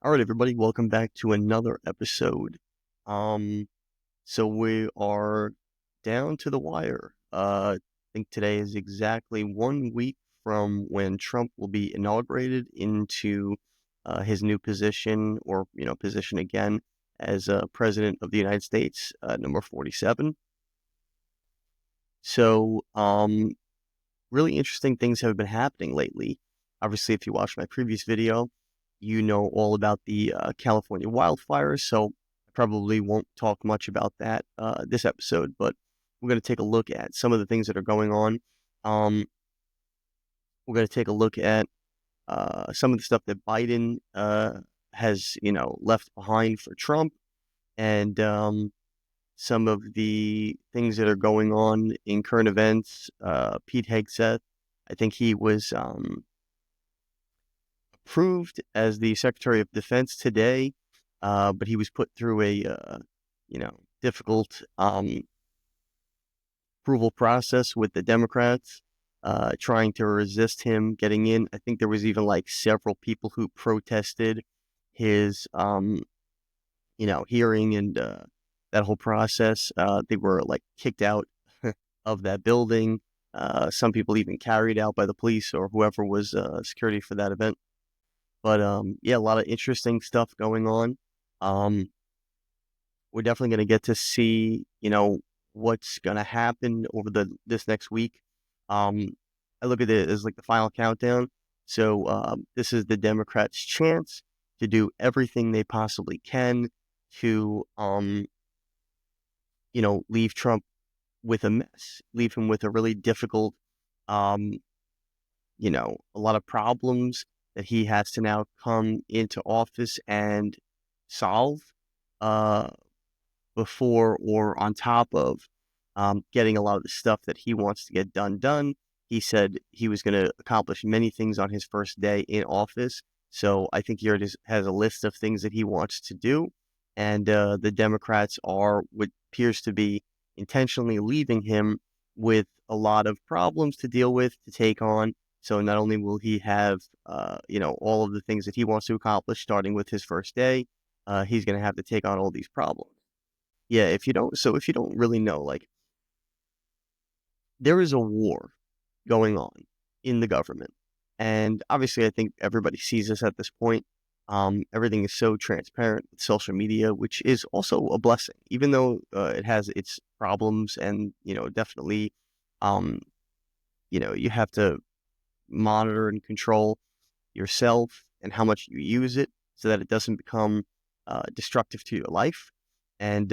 All right, everybody, welcome back to another episode. Um, so we are down to the wire. I think today is exactly 1 week from when Trump will be inaugurated into his new position, or position again as president of the United States, number 47. So, really interesting things have been happening lately. Obviously, if you watched my previous video, you know all about the California wildfires, so I probably won't talk much about that this episode, but we're going to take a look at some of the things that are going on. Um, we're going to take a look at some of the stuff that Biden has, left behind for Trump, and some of the things that are going on in current events. Pete Hegseth, I think he was approved as the Secretary of Defense today, but he was put through a difficult approval process with the Democrats, trying to resist him getting in. I think there was even like several people who protested his hearing and that whole process. They were like kicked out of that building. Some people even carried out by the police or whoever was security for that event. But yeah, a lot of interesting stuff going on. Um, we're definitely going to get to see, what's going to happen over this next week. Um, I look at it as like the final countdown. So this is the Democrats' chance to do everything they possibly can to, leave Trump with a mess, leave him with a really difficult, um, a lot of problems that he has to now come into office and solve uh, before or on top of getting a lot of the stuff that he wants to get done. He said he was going to accomplish many things on his first day in office. So I think here it has a list of things that he wants to do. And the Democrats are what appears to be intentionally leaving him with a lot of problems to deal with, to take on. So not only will he have, all of the things that he wants to accomplish, starting with his first day, he's going to have to take on all these problems. Yeah, if you don't really know, like, there is a war going on in the government. And obviously, I think everybody sees this at this point. Everything is so transparent with social media, which is also a blessing, even though it has its problems and, definitely, um, you have to monitor and control yourself and how much you use it so that it doesn't become destructive to your life. And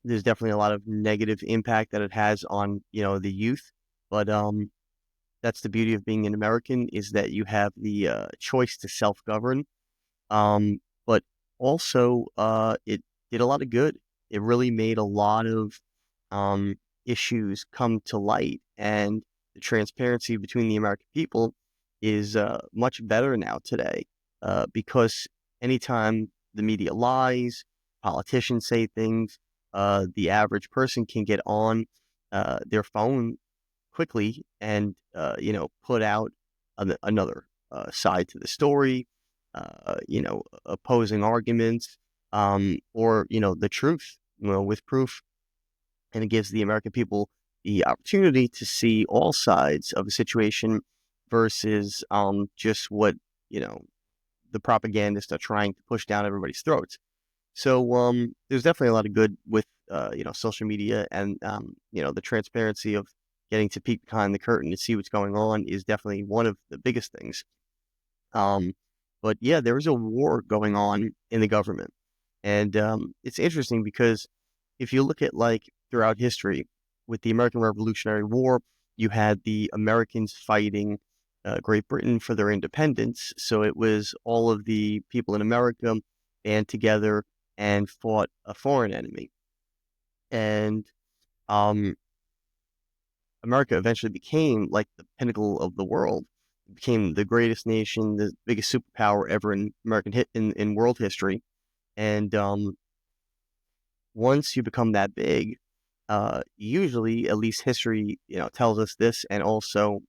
there's definitely a lot of negative impact that it has on, the youth. But that's the beauty of being an American, is that you have the choice to self-govern. But also, it did a lot of good. It really made a lot of um, issues come to light, and the transparency between the American people is much better now today, because anytime the media lies, politicians say things, the average person can get on their phone quickly and put out another side to the story, opposing arguments, or the truth, with proof, and it gives the American people the opportunity to see all sides of a situation versus just what the propagandists are trying to push down everybody's throats. So there's definitely a lot of good with social media, and the transparency of getting to peek behind the curtain to see what's going on is definitely one of the biggest things. Um, but yeah, there is a war going on in the government, and it's interesting because if you look at, like, throughout history, with the American Revolutionary War, you had the Americans fighting Great Britain for their independence. So it was all of the people in America band together and fought a foreign enemy. And um, America eventually became like the pinnacle of the world. It became the greatest nation, the biggest superpower ever in American in world history. And once you become that big, usually, at least history, tells us this, and also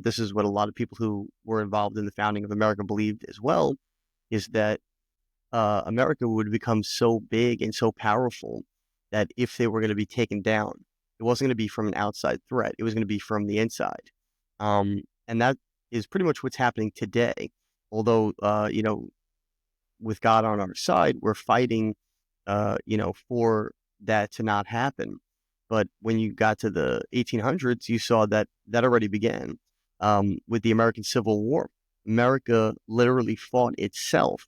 this is what a lot of people who were involved in the founding of America believed as well, is that America would become so big and so powerful that if they were going to be taken down, it wasn't going to be from an outside threat. It was going to be from the inside. And that is pretty much what's happening today. Although, with God on our side, we're fighting, for that to not happen. But when you got to the 1800s, you saw that that already began with the American Civil War. America literally fought itself.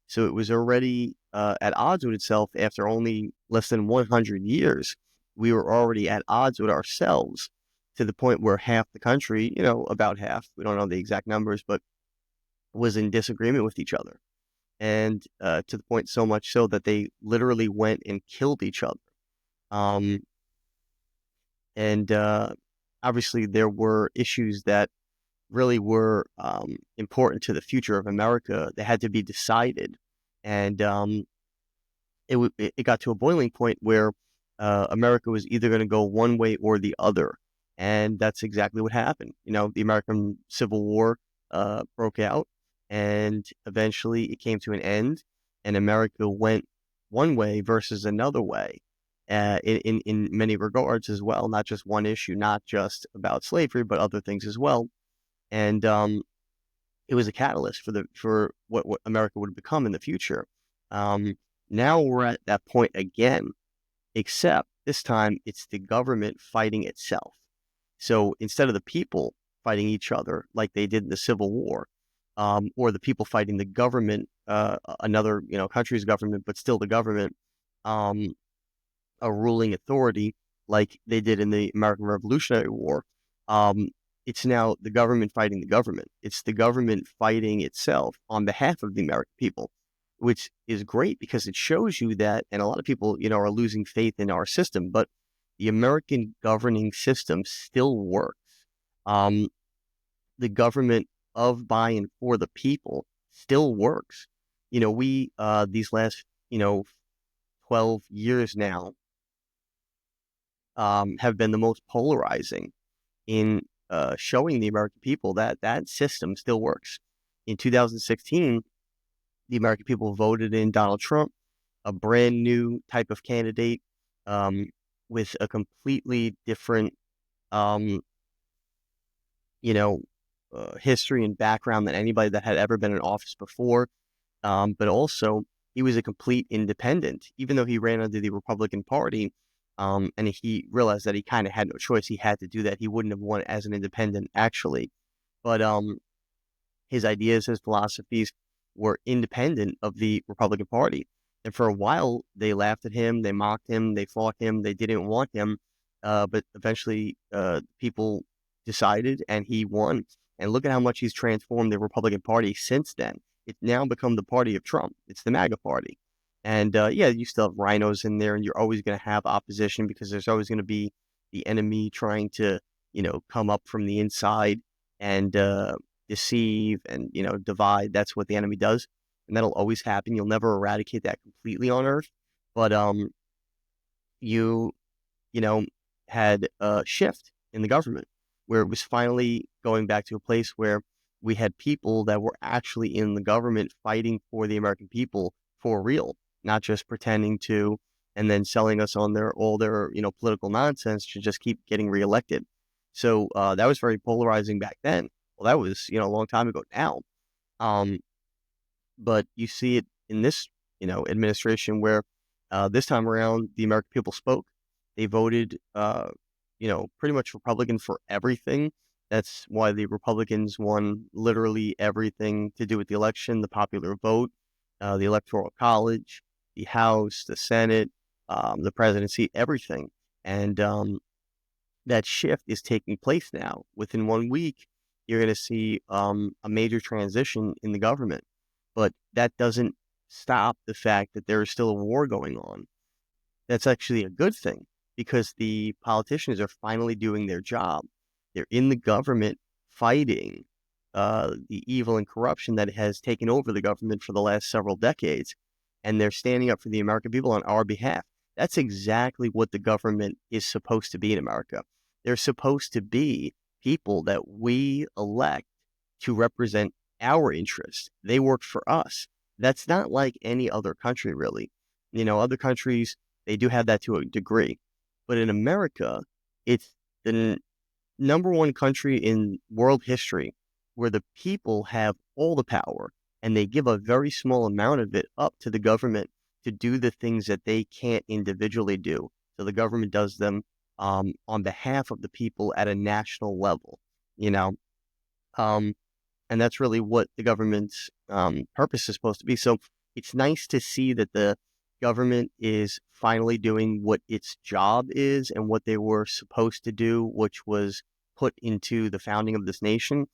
So it was already at odds with itself after only less than 100 years. We were already at odds with ourselves to the point where half the country, about half, we don't know the exact numbers, but was in disagreement with each other. And to the point so much so that they literally went and killed each other. Um, and obviously, there were issues that really were important to the future of America that had to be decided. And it got to a boiling point where America was either going to go one way or the other. And that's exactly what happened. The American Civil War broke out, and eventually it came to an end, and America went one way versus another way in many regards as well, not just one issue, not just about slavery, but other things as well. And it was a catalyst for what America would become in the future. Now we're at that point again, except this time it's the government fighting itself. So instead of the people fighting each other like they did in the Civil War, or the people fighting the government, another country's government, but still the government, um, a ruling authority like they did in the American Revolutionary War. Um, it's now the government fighting the government. It's the government fighting itself on behalf of the American people, which is great because it shows you that, and a lot of people, are losing faith in our system, but the American governing system still works. Um, the government of, by, and for the people still works. We, these last, 12 years now, have been the most polarizing in showing the American people that that system still works. In 2016, the American people voted in Donald Trump, a brand new type of candidate um, with a completely different, um, history and background than anybody that had ever been in office before. But also, he was a complete independent, even though he ran under the Republican Party. And he realized that he kind of had no choice. He had to do that. He wouldn't have won as an independent, actually. But his ideas, his philosophies were independent of the Republican Party. And for a while, they laughed at him, they mocked him, they fought him, they didn't want him. But eventually, people decided, and he won. And look at how much he's transformed the Republican Party since then. It's now become the party of Trump. It's the MAGA party. And yeah, you still have rhinos in there, and you're always going to have opposition because there's always going to be the enemy trying to, come up from the inside and deceive and, divide. That's what the enemy does. And that'll always happen. You'll never eradicate that completely on Earth. But you, had a shift in the government where it was finally going back to a place where we had people that were actually in the government fighting for the American people for real, not just pretending to and then selling us on all their political nonsense to just keep getting reelected. So that was very polarizing back then. Well, that was a long time ago now. Um, but you see it in this administration where this time around the American people spoke. They voted pretty much Republican for everything. That's why the Republicans won literally everything to do with the election, the popular vote, the Electoral College, the House, the Senate, the presidency, everything. And that shift is taking place now. Within 1 week, you're going to see a major transition in the government. But that doesn't stop the fact that there is still a war going on. That's actually a good thing because the politicians are finally doing their job. They're in the government fighting the evil and corruption that has taken over the government for the last several decades. And they're standing up for the American people on our behalf. That's exactly what the government is supposed to be in America. They're supposed to be people that we elect to represent our interests. They work for us. That's not like any other country, really. Other countries, they do have that to a degree. But in America, it's the number one country in world history where the people have all the power and they give a very small amount of it up to the government to do the things that they can't individually do. So the government does them on behalf of the people at a national level, you know. Um, and that's really what the government's purpose is supposed to be. So it's nice to see that the government is finally doing what its job is and what they were supposed to do, which was put into the founding of this nation,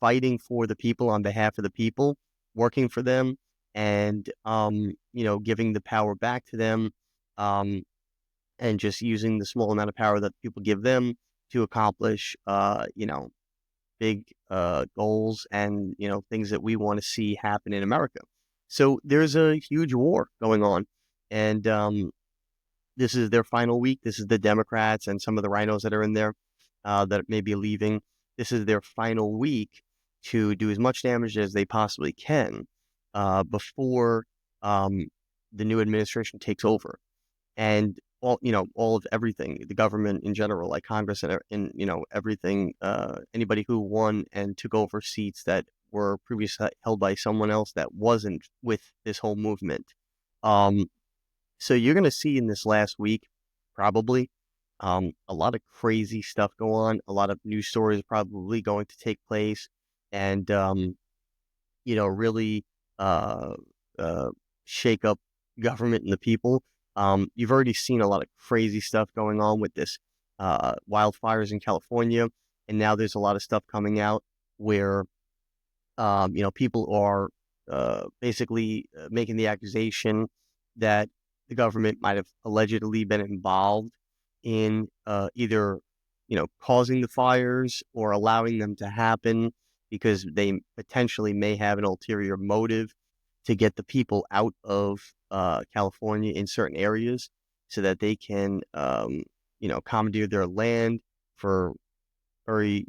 fighting for the people on behalf of the people, working for them, and giving the power back to them, um, and just using the small amount of power that people give them to accomplish, big goals and things that we want to see happen in America. So there's a huge war going on, and this is their final week. This is the Democrats and some of the rhinos that are in there that may be leaving. This is their final week to do as much damage as they possibly can before the new administration takes over. And all of everything, the government in general, like Congress and everything, anybody who won and took over seats that were previously held by someone else that wasn't with this whole movement. Um, so you're going to see in this last week, probably, a lot of crazy stuff go on. A lot of news stories probably going to take place, and really uh, uh, shake up government and the people. You've already seen a lot of crazy stuff going on with this wildfires in California, and now there's a lot of stuff coming out where people are basically making the accusation that the government might have allegedly been involved in either causing the fires or allowing them to happen because they potentially may have an ulterior motive to get the people out of California in certain areas so that they can, commandeer their land for very,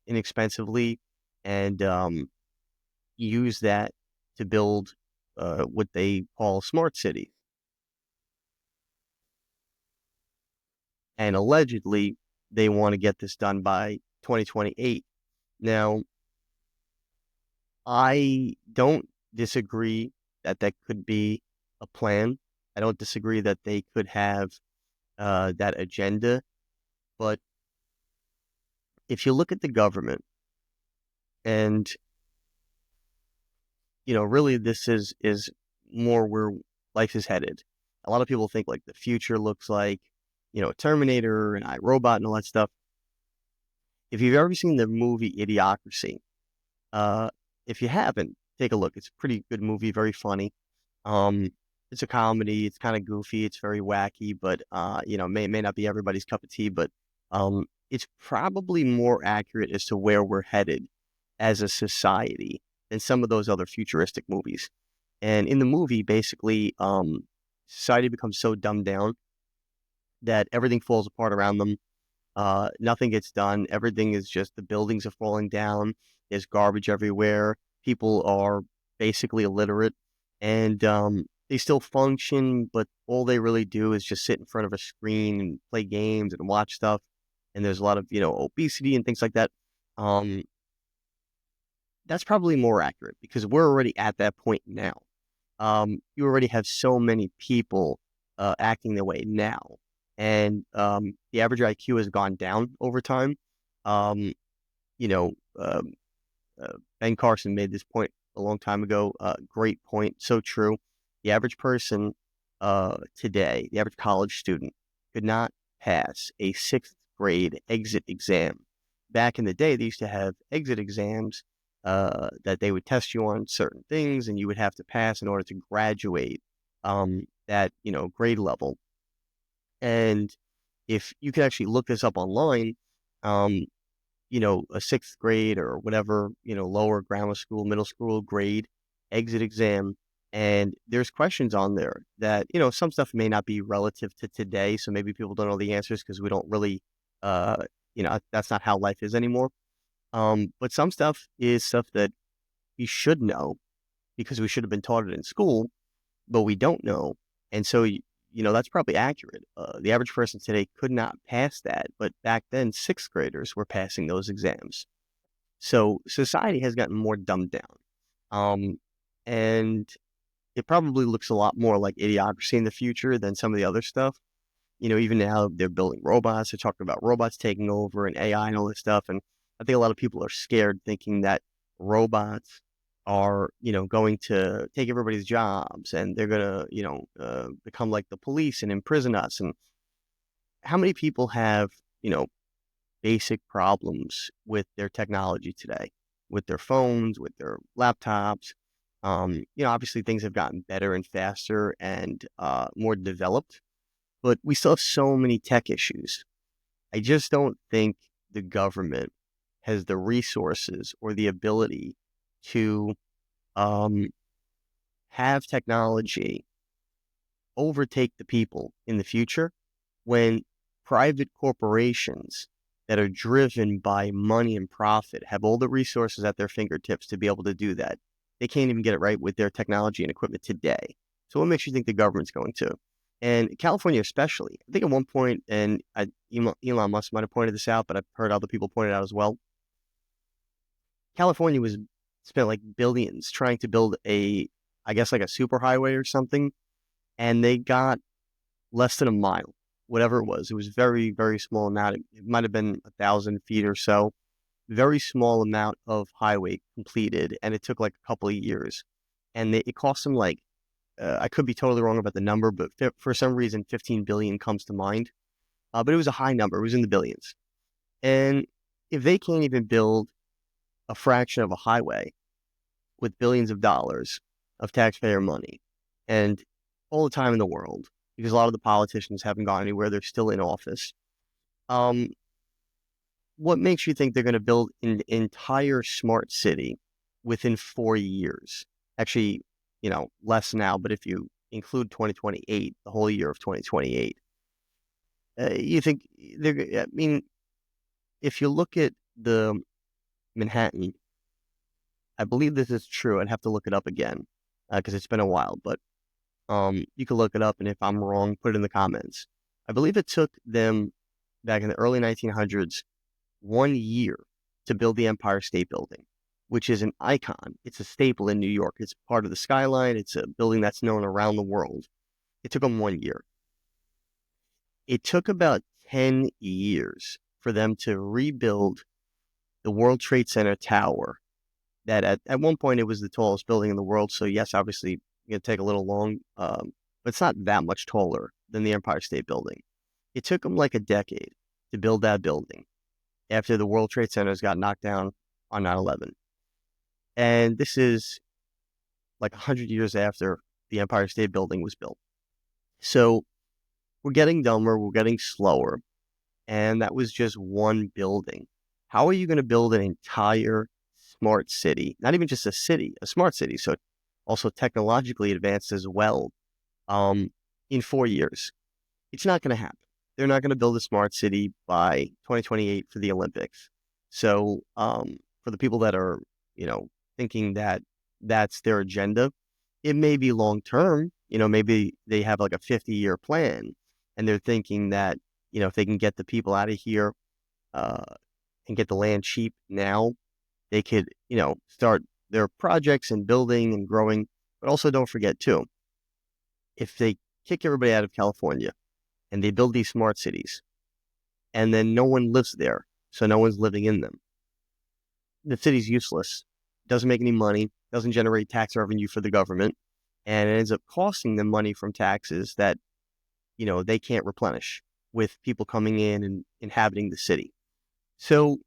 inexpensively and use that to build what they call smart cities. And allegedly, they want to get this done by 2028. Now, I don't disagree that that could be a plan. I don't disagree that they could have that agenda. But if you look at the government and, really this is more where life is headed. A lot of people think like the future looks like, Terminator and iRobot and all that stuff. If you've ever seen the movie Idiocracy, uh, if you haven't, take a look. It's a pretty good movie, very funny. Um, it's a comedy. It's kind of goofy. It's very wacky, but may not be everybody's cup of tea. But it's probably more accurate as to where we're headed as a society than some of those other futuristic movies. And in the movie, basically, society becomes so dumbed down that everything falls apart around them. Nothing gets done. Everything is just the buildings are falling down. There's garbage everywhere. People are basically illiterate, and they still function, but all they really do is just sit in front of a screen and play games and watch stuff. And there's a lot of obesity and things like that. Um, that's probably more accurate because we're already at that point now. You already have so many people acting their way now, and the average IQ has gone down over time. Um, you know, um, Ben Carson made this point a long time ago. Great point, so true. The average person today, the average college student, could not pass a sixth grade exit exam. Back in the day, they used to have exit exams that they would test you on certain things, and you would have to pass in order to graduate that grade level. And if you could actually look this up online, um, a sixth grade or whatever, lower grammar school, middle school grade exit exam. And there's questions on there that, some stuff may not be relative to today. So maybe people don't know the answers because we don't really, uh, that's not how life is anymore. But some stuff is stuff that you should know. because we should have been taught it in school, but we don't know. And so, that's probably accurate. The average person today could not pass that, but back then, sixth graders were passing those exams. So society has gotten more dumbed down. And it probably looks a lot more like idiocracy in the future than some of the other stuff. Even now they're building robots. They're talking about robots taking over and AI and all this stuff. And I think a lot of people are scared thinking that robots are, going to take everybody's jobs and they're going to, become like the police and imprison us. And how many people have, basic problems with their technology today, with their phones, with their laptops? Obviously things have gotten better and faster and more developed, but we still have so many tech issues. I just don't think the government has the resources or the ability to um, have technology overtake the people in the future when private corporations that are driven by money and profit have all the resources at their fingertips to be able to do that. They can't even get it right with their technology and equipment today. So what makes you think the government's going to? And California especially, I think at one point, and Elon Musk might have pointed this out, but I've heard other people point it out as well. California was spent like billions trying to build I guess like a superhighway or something, and they got less than a mile, whatever it was. It was very, very small amount. It might have been 1,000 feet or so. Very small amount of highway completed, and it took like a couple of years. And it cost them like, I could be totally wrong about the number, but for some reason, 15 billion comes to mind. But it was a high number. It was in the billions. And if they can't even build a fraction of a highway with billions of dollars of taxpayer money and all the time in the world, because a lot of the politicians haven't gone anywhere, they're still in office. What makes you think they're going to build an entire smart city within 4 years? Actually, less now, but if you include 2028, the whole year of 2028, you think I mean, if you look at the Manhattan, I believe this is true. I'd have to look it up again because it's been a while, but you can look it up, and if I'm wrong, put it in the comments. I believe it took them back in the early 1900s 1 year to build the Empire State Building, which is an icon. It's a staple in New York. It's part of the skyline. It's a building that's known around the world. It took them 1 year. It took about 10 years for them to rebuild the World Trade Center tower. That at one point it was the tallest building in the world. So yes, obviously it's going to take a little long, but it's not that much taller than the Empire State Building. It took them like a decade to build that building after the World Trade Centers got knocked down on 9/11. And this is like 100 years after the Empire State Building was built. So we're getting dumber, we're getting slower, and that was just one building. How are you going to build an entire smart city? Not even just a city, a smart city, so also technologically advanced as well, in 4 years? It's not going to happen. They're not going to build a smart city by 2028 for the Olympics. So for the people that are, thinking that that's their agenda, it may be long term. Maybe they have like a 50-year plan, and they're thinking that, if they can get the people out of here and get the land cheap now, they could, start their projects and building and growing. But also don't forget too, if they kick everybody out of California and they build these smart cities and then no one lives there, so no one's living in them, the city's useless, doesn't make any money, doesn't generate tax revenue for the government, and it ends up costing them money from taxes that, they can't replenish with people coming in and inhabiting the city. So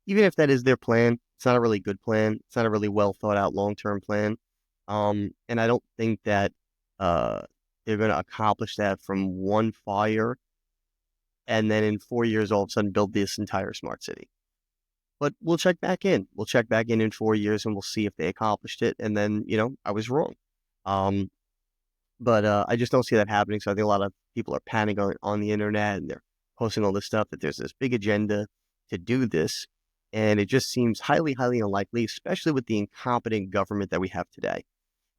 even if that is their plan, it's not a really good plan. It's not a really well thought out long-term plan. And I don't think that they're going to accomplish that from one fire and then in 4 years all of a sudden build this entire smart city. But we'll check back in. We'll check back in 4 years and we'll see if they accomplished it. And then, I was wrong. But I just don't see that happening. So I think a lot of people are panicking on the internet and they're posting all this stuff that there's this big agenda to do this. And it just seems highly, highly unlikely, especially with the incompetent government that we have today.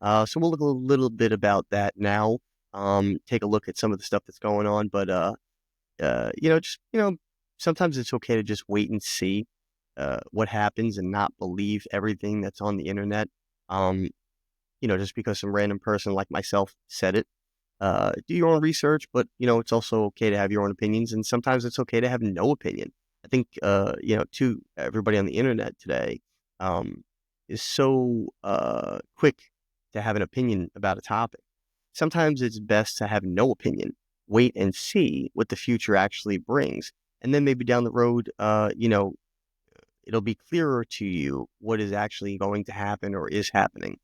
So we'll look a little bit about that now. Take a look at some of the stuff that's going on, but just sometimes it's okay to just wait and see what happens and not believe everything that's on the internet. Um, just because some random person like myself said it. Do your own research, but it's also okay to have your own opinions, and sometimes it's okay to have no opinion. I think to everybody on the internet today um, is so quick to have an opinion about a topic. Sometimes it's best to have no opinion, wait and see what the future actually brings, and then maybe down the road, it'll be clearer to you what is actually going to happen or is happening.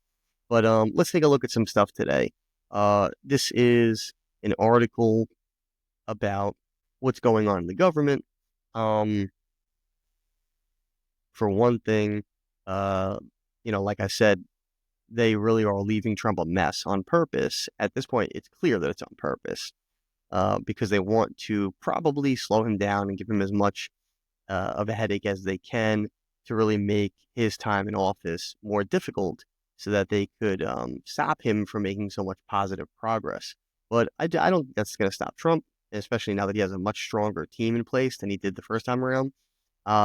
But let's take a look at some stuff today. This is an article about what's going on in the government. Um, for one thing, uh, like I said, they really are leaving Trump a mess on purpose. At this point, it's clear that it's on purpose because they want to probably slow him down and give him as much of a headache as they can to really make his time in office more difficult so that they could stop him from making so much positive progress. But I don't think that's going to stop Trump, especially now that he has a much stronger team in place than he did the first time around.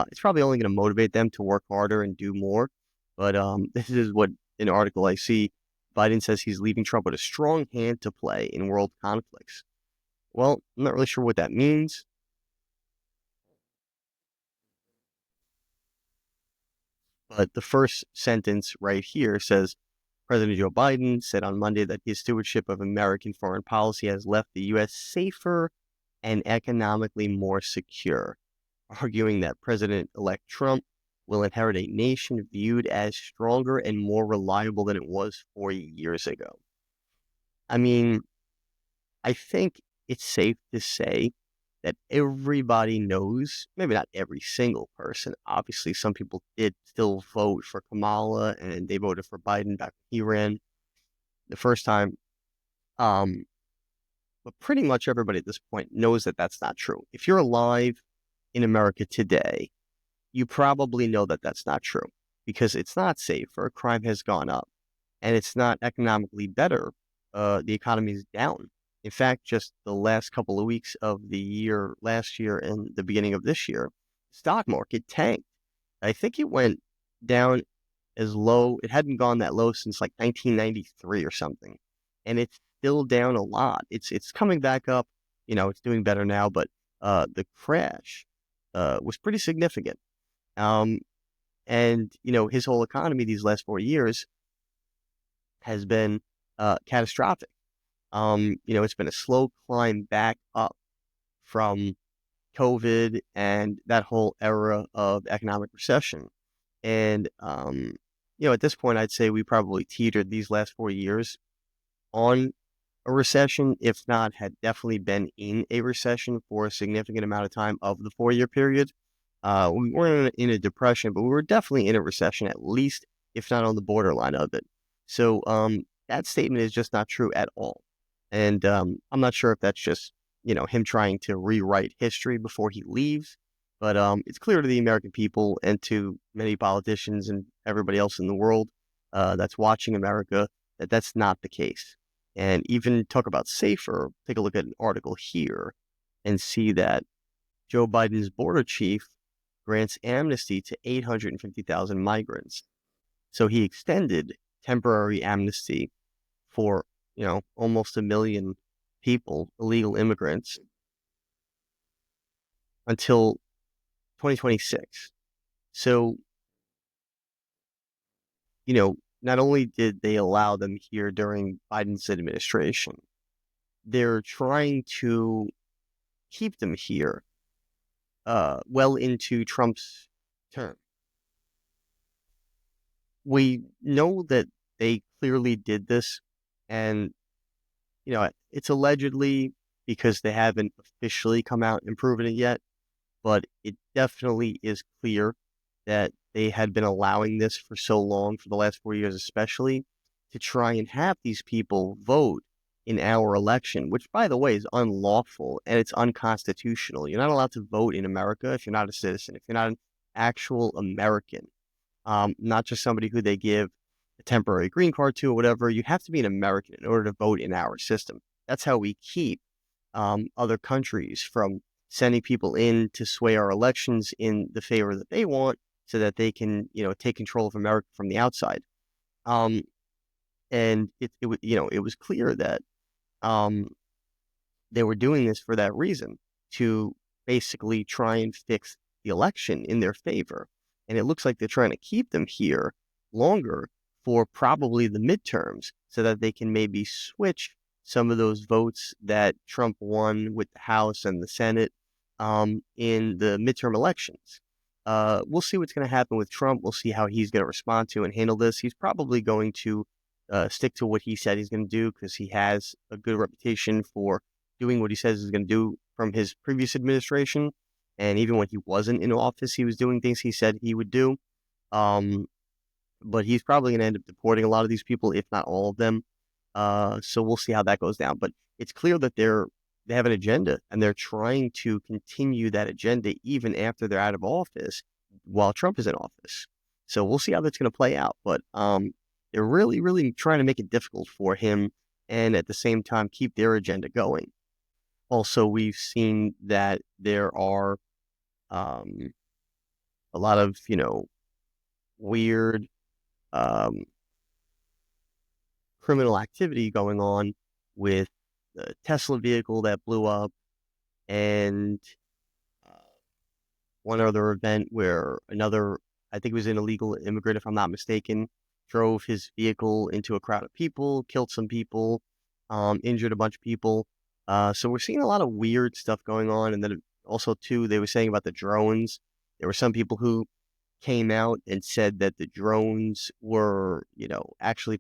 It's probably only going to motivate them to work harder and do more. But this is what an article I see. Biden says he's leaving Trump with a strong hand to play in world conflicts. Well, I'm not really sure what that means. But the first sentence right here says President Joe Biden said on Monday that his stewardship of American foreign policy has left the U.S. safer and economically more secure, arguing that President-elect Trump will inherit a nation viewed as stronger and more reliable than it was 4 years ago. I mean, I think it's safe to say that everybody knows, maybe not every single person. Obviously, some people did still vote for Kamala and they voted for Biden back when he ran the first time. Um, but pretty much everybody at this point knows that that's not true. If you're alive in America today, you probably know that that's not true because it's not safer. Crime has gone up and it's not economically better. The economy is down. In fact, just the last couple of weeks of the year, last year and the beginning of this year, stock market tanked. I think it went down as low. It hadn't gone that low since like 1993 or something, and it's still down a lot. It's coming back up. It's doing better now, but the crash was pretty significant. Um, and his whole economy these last 4 years has been catastrophic. It's been a slow climb back up from COVID and that whole era of economic recession. And, at this point, I'd say we probably teetered these last 4 years on a recession, if not had definitely been in a recession for a significant amount of time of the 4 year period. We weren't in a depression, but we were definitely in a recession, at least, if not on the borderline of it. So that statement is just not true at all. And I'm not sure if that's just, him trying to rewrite history before he leaves. But it's clear to the American people and to many politicians and everybody else in the world that's watching America that that's not the case. And even talk about safer, take a look at an article here and see that Joe Biden's border chief grants amnesty to 850,000 migrants. So he extended temporary amnesty for, almost 1 million people, illegal immigrants, until 2026. So, not only did they allow them here during Biden's administration, they're trying to keep them here well into Trump's term. We know that they clearly did this, and it's allegedly because they haven't officially come out and proven it yet, but it definitely is clear that they had been allowing this for so long, for the last 4 years especially, to try and have these people vote in our election, which, by the way, is unlawful and it's unconstitutional. You're not allowed to vote in America if you're not a citizen. If you're not actual American, not just somebody who they give a temporary green card to or whatever. You have to be an American in order to vote in our system. That's how we keep other countries from sending people in to sway our elections in the favor that they want, so that they can, take control of America from the outside. Um, and it was clear that um, they were doing this for that reason, to basically try and fix the election in their favor. And it looks like they're trying to keep them here longer for probably the midterms, so that they can maybe switch some of those votes that Trump won with the House and the Senate in the midterm elections. We'll see what's going to happen with Trump. We'll see how he's going to respond to and handle this. He's probably going to stick to what he said he's going to do, because he has a good reputation for doing what he says he's going to do from his previous administration. And even when he wasn't in office, he was doing things he said he would do. But he's probably going to end up deporting a lot of these people, if not all of them. So we'll see how that goes down. But it's clear that they have an agenda, and they're trying to continue that agenda even after they're out of office, while Trump is in office. So we'll see how that's going to play out. But they're really, really trying to make it difficult for him, and at the same time keep their agenda going. Also, we've seen that there are a lot of, weird criminal activity going on with the Tesla vehicle that blew up, and one other event where another, I think it was an illegal immigrant, if I'm not mistaken, drove his vehicle into a crowd of people, killed some people, injured a bunch of people. So we're seeing a lot of weird stuff going on. And then also, too, they were saying about the drones. There were some people who came out and said that the drones were, actually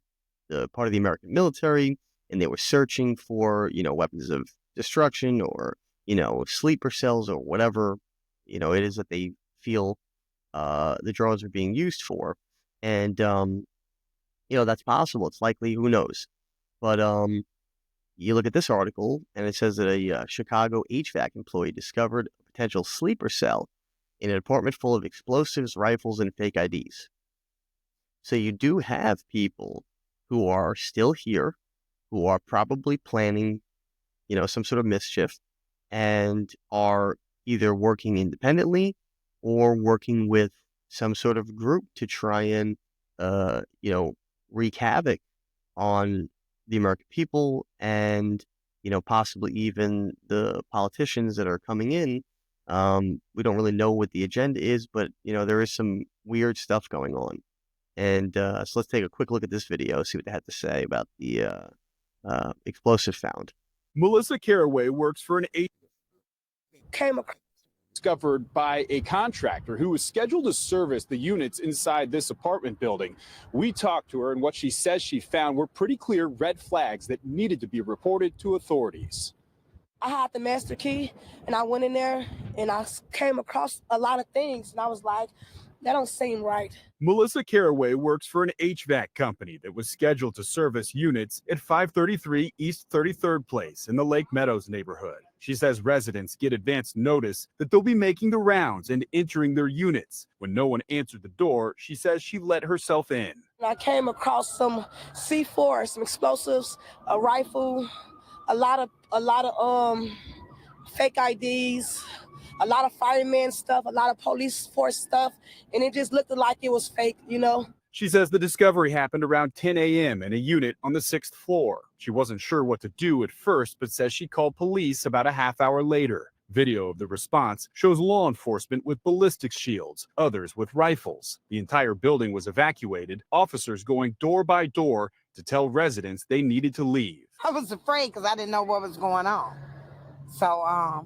part of the American military, and they were searching for, weapons of destruction, or, sleeper cells, or whatever, it is that they feel the drones are being used for. And, that's possible. It's likely. Who knows? But you look at this article, and it says that a Chicago HVAC employee discovered a potential sleeper cell in an apartment full of explosives, rifles, and fake IDs. So you do have people who are still here, who are probably planning, some sort of mischief, and are either working independently or working with some sort of group to try and, wreak havoc on the American people, and, possibly even the politicians that are coming in. We don't really know what the agenda is, but, there is some weird stuff going on. And so let's take a quick look at this video, see what they had to say about the explosive found. Melissa Caraway works for an came discovered by a contractor who was scheduled to service the units inside this apartment building. We talked to her, and what she says she found were pretty clear red flags that needed to be reported to authorities. I had the master key, and I went in there, and I came across a lot of things, and I was like, that don't seem right. Melissa Caraway works for an HVAC company that was scheduled to service units at 533 East 33rd Place in the Lake Meadows neighborhood. She says residents get advance notice that they'll be making the rounds and entering their units. When no one answered the door, she says she let herself in. I came across some C4, some explosives, a rifle, a lot of fake IDs, a lot of fireman stuff, a lot of police force stuff, and it just looked like it was fake, She says the discovery happened around 10 a.m. in a unit on the 6th floor. She wasn't sure what to do at first, but says she called police about a half hour later. Video of the response shows law enforcement with ballistic shields, others with rifles. The entire building was evacuated, officers going door by door to tell residents they needed to leave. I was afraid because I didn't know what was going on. So,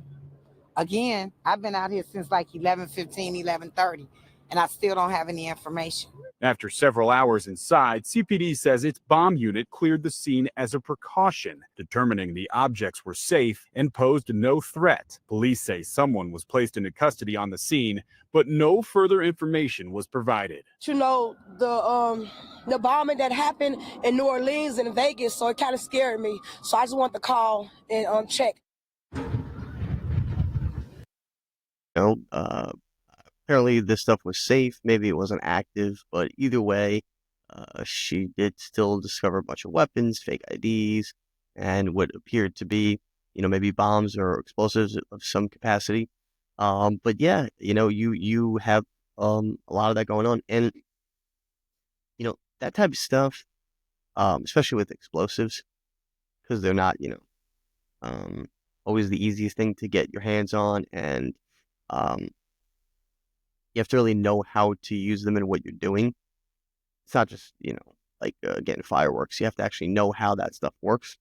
again, I've been out here since like 11:15, 11:30, and I still don't have any information. After several hours inside, CPD says its bomb unit cleared the scene as a precaution, determining the objects were safe and posed no threat. Police say someone was placed into custody on the scene, but no further information was provided. The bombing that happened in New Orleans and Vegas, so it kind of scared me. So I just want to call and check. apparently this stuff was safe. Maybe it wasn't active, but either way, she did still discover a bunch of weapons, fake IDs, and what appeared to be, maybe bombs or explosives of some capacity. But yeah, you have a lot of that going on, and that type of stuff, especially with explosives, because they're not, um, always the easiest thing to get your hands on, and um, you have to really know how to use them and what you're doing. It's not just, like getting fireworks. You have to actually know how that stuff works.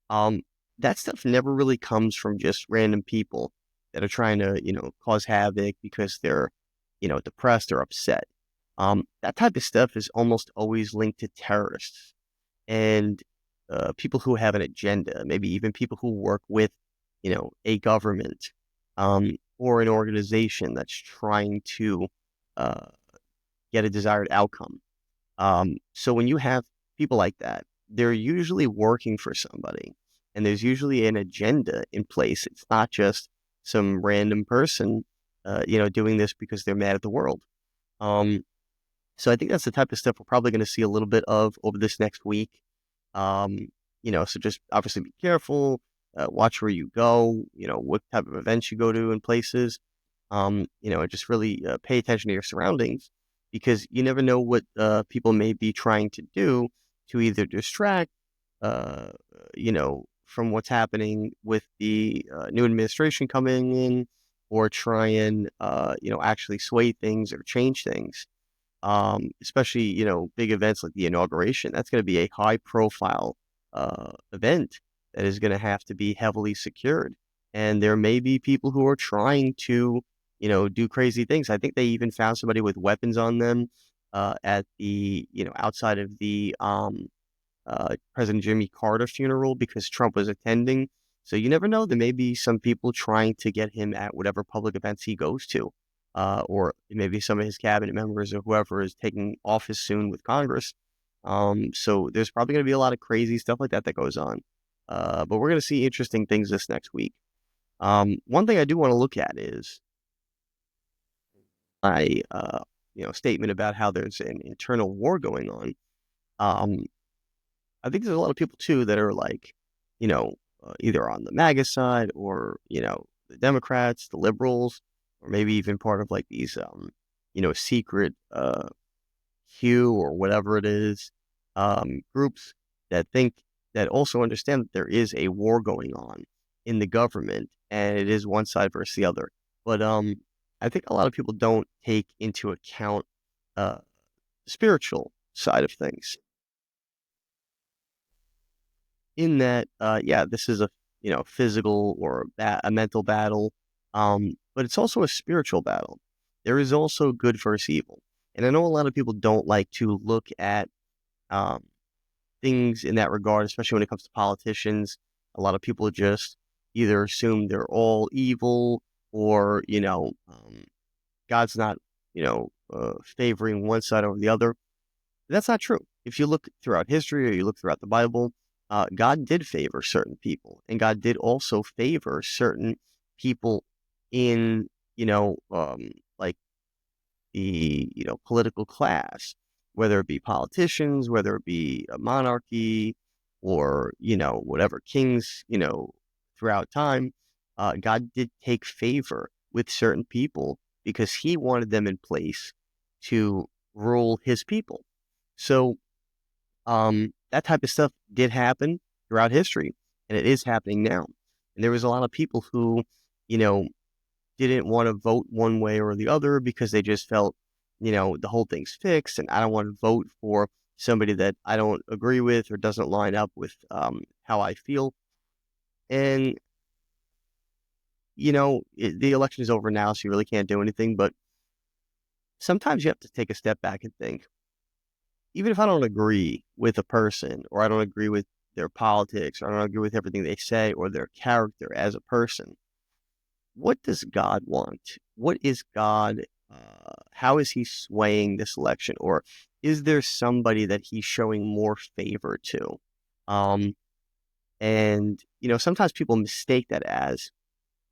Um, that stuff never really comes from just random people that are trying to, cause havoc because they're, depressed or upset. That type of stuff is almost always linked to terrorists and people who have an agenda, maybe even people who work with, a government or an organization that's trying to uh, get a desired outcome. So when you have people like that, they're usually working for somebody, and there's usually an agenda in place. It's not just some random person, doing this because they're mad at the world. Um, so I think that's the type of stuff we're probably going to see a little bit of over this next week. Um, so just obviously be careful, watch where you go, what type of events you go to and places, and just really pay attention to your surroundings because you never know what people may be trying to do to either distract, uh, from what's happening with the new administration coming in or try and, actually sway things or change things, especially, big events like the inauguration. That's going to be a high profile event that is going to have to be heavily secured. And there may be people who are trying to, do crazy things. I think they even found somebody with weapons on them at the, outside of the President Jimmy Carter funeral because Trump was attending. So you never know. There may be some people trying to get him at whatever public events he goes to, or maybe some of his cabinet members or whoever is taking office soon with Congress. So there's probably going to be a lot of crazy stuff like that that goes on. But we're going to see interesting things this next week. One thing I do want to look at is my, statement about how there's an internal war going on. Um, I think there's a lot of people too that are like, either on the MAGA side or, the Democrats, the liberals, or maybe even part of like these, secret Q or whatever it is, groups that think that also understand that there is a war going on in the government and it is one side versus the other. But I think a lot of people don't take into account the spiritual side of things. In that, yeah, this is a physical or a mental battle, but it's also a spiritual battle. There is also good versus evil, and I know a lot of people don't like to look at um, things in that regard, especially when it comes to politicians. A lot of people just either assume they're all evil, or God's not favoring one side over the other. That's not true. If you look throughout history or you look throughout the Bible, God did favor certain people, and God did also favor certain people in, like the, political class, whether it be politicians, whether it be a monarchy, or, whatever kings, throughout time. God did take favor with certain people because he wanted them in place to rule his people. So, that type of stuff did happen throughout history, and it is happening now. And there was a lot of people who, you know, didn't want to vote one way or the other because they just felt, the whole thing's fixed, and I don't want to vote for somebody that I don't agree with or doesn't line up with how I feel. And the election is over now, so you really can't do anything. But sometimes you have to take a step back and think, even if I don't agree with a person or I don't agree with their politics or I don't agree with everything they say or their character as a person, what does God want? What is God? How is he swaying this election? Or is there somebody that he's showing more favor to? Um, and, sometimes people mistake that as,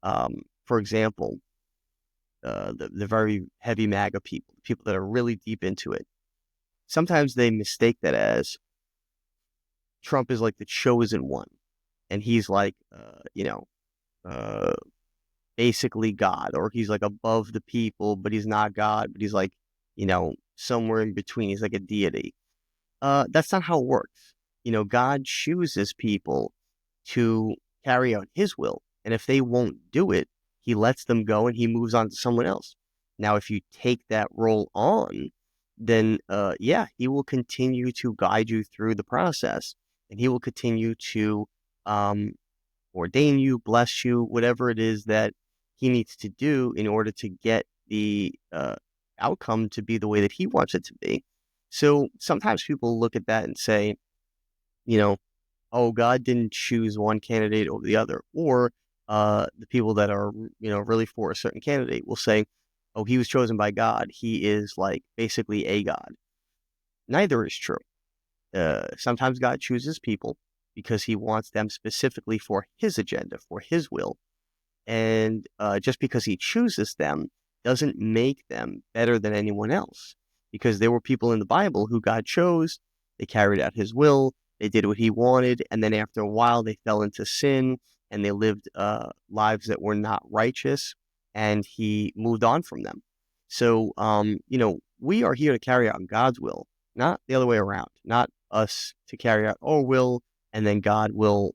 for example, the very heavy MAGA people that are really deep into it, sometimes they mistake that as Trump is like the chosen one, and he's like, uh, basically God, or he's like above the people, but he's not God, but he's like, somewhere in between. He's like a deity. That's not how it works. God chooses people to carry out his will. And if they won't do it, he lets them go and he moves on to someone else. Now, if you take that role on, then yeah, he will continue to guide you through the process, and he will continue to um, ordain you, bless you, whatever it is that he needs to do in order to get the outcome to be the way that he wants it to be. So sometimes people look at that and say, you know, oh, God didn't choose one candidate over the other. Or the people that are, really for a certain candidate will say, oh, he was chosen by God. He is like basically a God. Neither is true. Sometimes God chooses people because he wants them specifically for his agenda, for his will. And just because he chooses them doesn't make them better than anyone else. Because there were people in the Bible who God chose, they carried out his will, they did what he wanted, and then after a while they fell into sin and they lived lives that were not righteous, and he moved on from them. So, we are here to carry out God's will, not the other way around, not us to carry out our will, and then God will,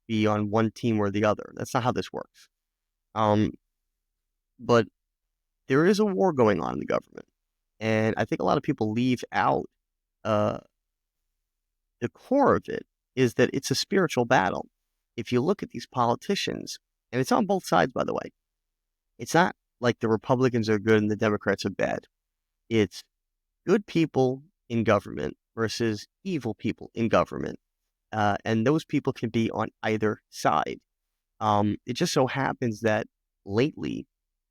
be on one team or the other. That's not how this works. Um, but there is a war going on in the government, and I think a lot of people leave out uh, the core of it is that it's a spiritual battle. If you look at these politicians, and it's on both sides, by the way, it's not like the Republicans are good and the Democrats are bad. It's good people in government versus evil people in government, and those people can be on either side. It just so happens that lately,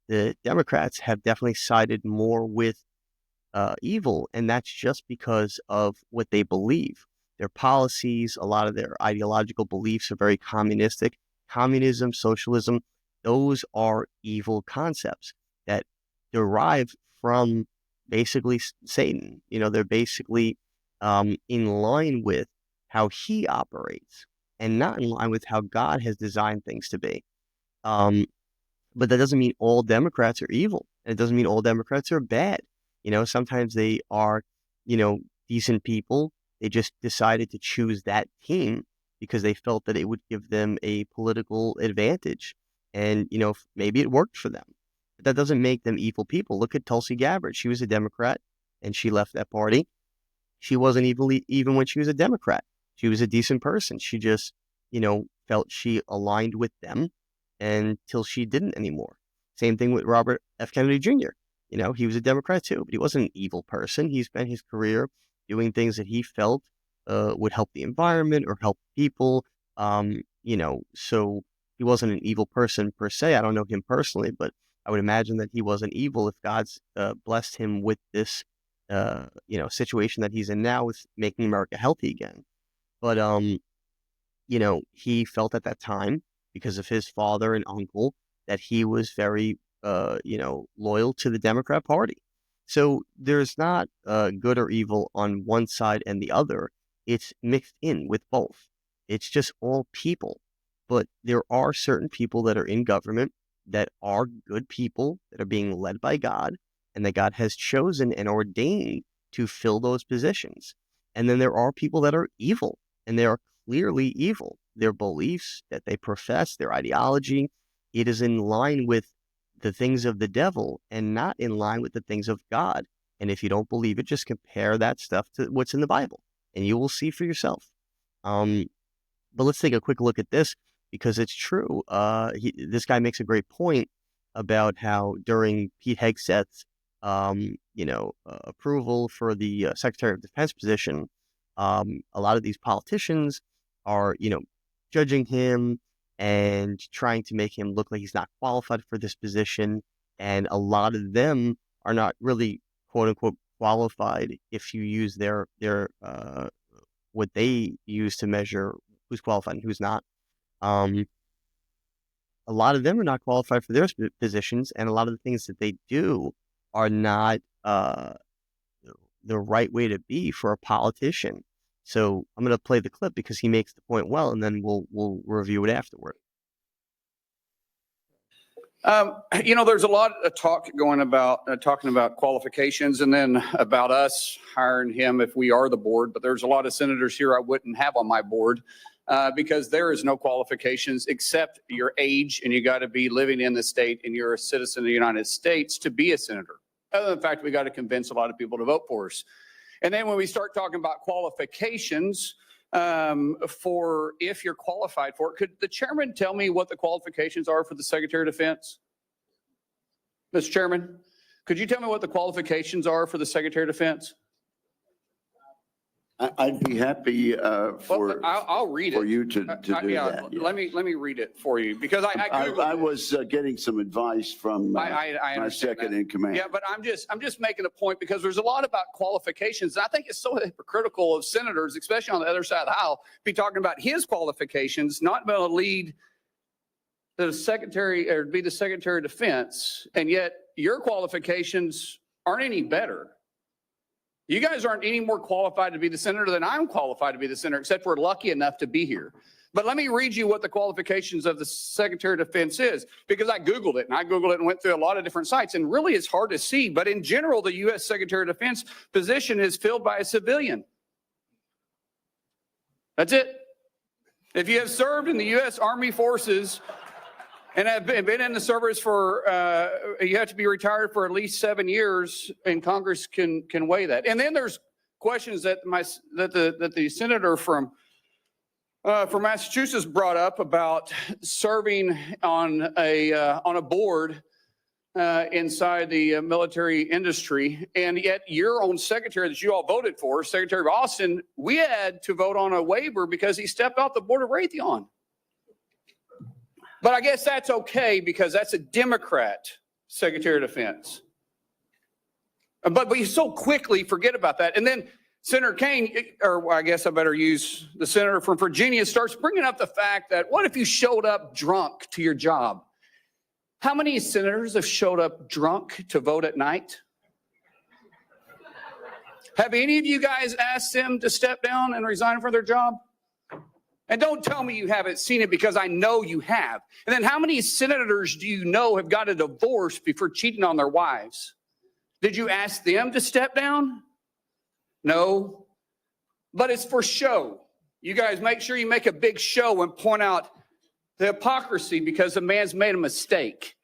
the Democrats have definitely sided more with evil, and that's just because of what they believe. Their policies, a lot of their ideological beliefs are very communistic. Communism, socialism, those are evil concepts that derive from basically Satan. They're basically in line with how he operates and not in line with how God has designed things to be. Um, but that doesn't mean all Democrats are evil. And it doesn't mean all Democrats are bad. Sometimes they are, decent people. They just decided to choose that team because they felt that it would give them a political advantage. And, maybe it worked for them. But that doesn't make them evil people. Look at Tulsi Gabbard. She was a Democrat and she left that party. She wasn't evil even when she was a Democrat. She was a decent person. She just, felt she aligned with them until she didn't anymore. Same thing with Robert F. Kennedy Jr. He was a Democrat too, but he wasn't an evil person. He spent his career doing things that he felt would help the environment or help people. So he wasn't an evil person per se. I don't know him personally, but I would imagine that he wasn't evil if God's blessed him with this, situation that he's in now with making America healthy again. But he felt at that time, because of his father and uncle, that he was very, loyal to the Democrat Party. So there's not good or evil on one side and the other. It's mixed in with both. It's just all people. But there are certain people that are in government that are good people that are being led by God and that God has chosen and ordained to fill those positions. And then there are people that are evil, and they are clearly evil. Their beliefs that they profess, their ideology, it is in line with the things of the devil and not in line with the things of God. And if you don't believe it, just compare that stuff to what's in the Bible and you will see for yourself. But let's take a quick look at this because it's true. This guy makes a great point about how during Pete Hegseth's, approval for the Secretary of Defense position, a lot of these politicians are, judging him and trying to make him look like he's not qualified for this position. And a lot of them are not really quote unquote qualified if you use their what they use to measure who's qualified and who's not. Um, a lot of them are not qualified for their positions, and a lot of the things that they do are not the right way to be for a politician. So I'm going to play the clip because he makes the point well, and then we'll review it afterward. There's a lot of talk going about talking about qualifications, and then about us hiring him if we are the board. But there's a lot of senators here I wouldn't have on my board because there is no qualifications except your age, and you got to be living in the state and you're a citizen of the United States to be a senator. Other than the fact we got to convince a lot of people to vote for us. And then when we start talking about qualifications for if you're qualified for it, could the chairman tell me what the qualifications are for the Secretary of Defense? Mr. Chairman, could you tell me what the qualifications are for the Secretary of Defense? I'd be happy I'll read it for you to do that. Yeah. Let me read it for you because I was getting some advice from my second in command. Yeah, but I'm just making a point because there's a lot about qualifications. And I think it's so hypocritical of senators, especially on the other side of the aisle, be talking about his qualifications, not being able to lead the secretary or be the Secretary of Defense, and yet your qualifications aren't any better. You guys aren't any more qualified to be the senator than I'm qualified to be the senator, except we're lucky enough to be here. But let me read you what the qualifications of the Secretary of Defense is, because I Googled it and went through a lot of different sites, and really it's hard to see. But in general, the U.S. Secretary of Defense position is filled by a civilian. That's it. If you have served in the U.S. Army Forces and have been in the service for, you have to be retired for at least 7 years, and Congress can weigh that. And then there's questions that the senator from Massachusetts brought up about serving on a board inside the military industry, and yet your own secretary that you all voted for, Secretary Austin, we had to vote on a waiver because he stepped off the board of Raytheon. But I guess that's okay because that's a Democrat Secretary of Defense. But we so quickly forget about that. And then Senator Kaine, or I guess I better use the senator from Virginia, starts bringing up the fact that what if you showed up drunk to your job? How many senators have showed up drunk to vote at night? Have any of you guys asked them to step down and resign from their job? And don't tell me you haven't seen it because I know you have. And then how many senators do you know have got a divorce before cheating on their wives? Did you ask them to step down? No. But it's for show. You guys make sure you make a big show and point out the hypocrisy because the man's made a mistake.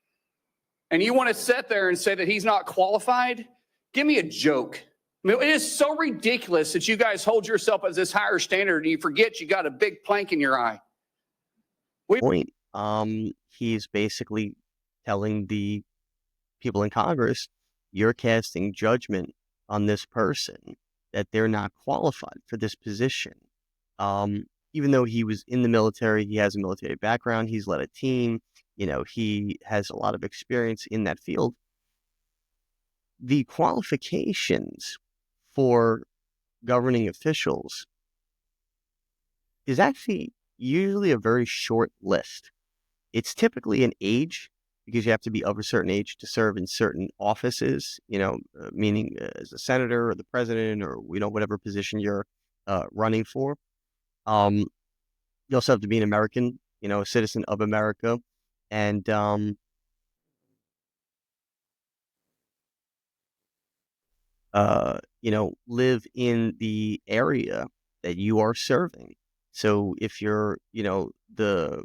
And you want to sit there and say that he's not qualified? Give me a joke. I mean, it is so ridiculous that you guys hold yourself as this higher standard and you forget you got a big plank in your eye. He's basically telling the people in Congress, you're casting judgment on this person, that they're not qualified for this position. Even though he was in the military, he has a military background, he's led a team, he has a lot of experience in that field. The qualifications for governing officials is actually usually a very short list. It's typically an age, because you have to be of a certain age to serve in certain offices, meaning as a senator or the president or, whatever position you're running for. You also have to be an American, a citizen of America. And live in the area that you are serving. So if you're, the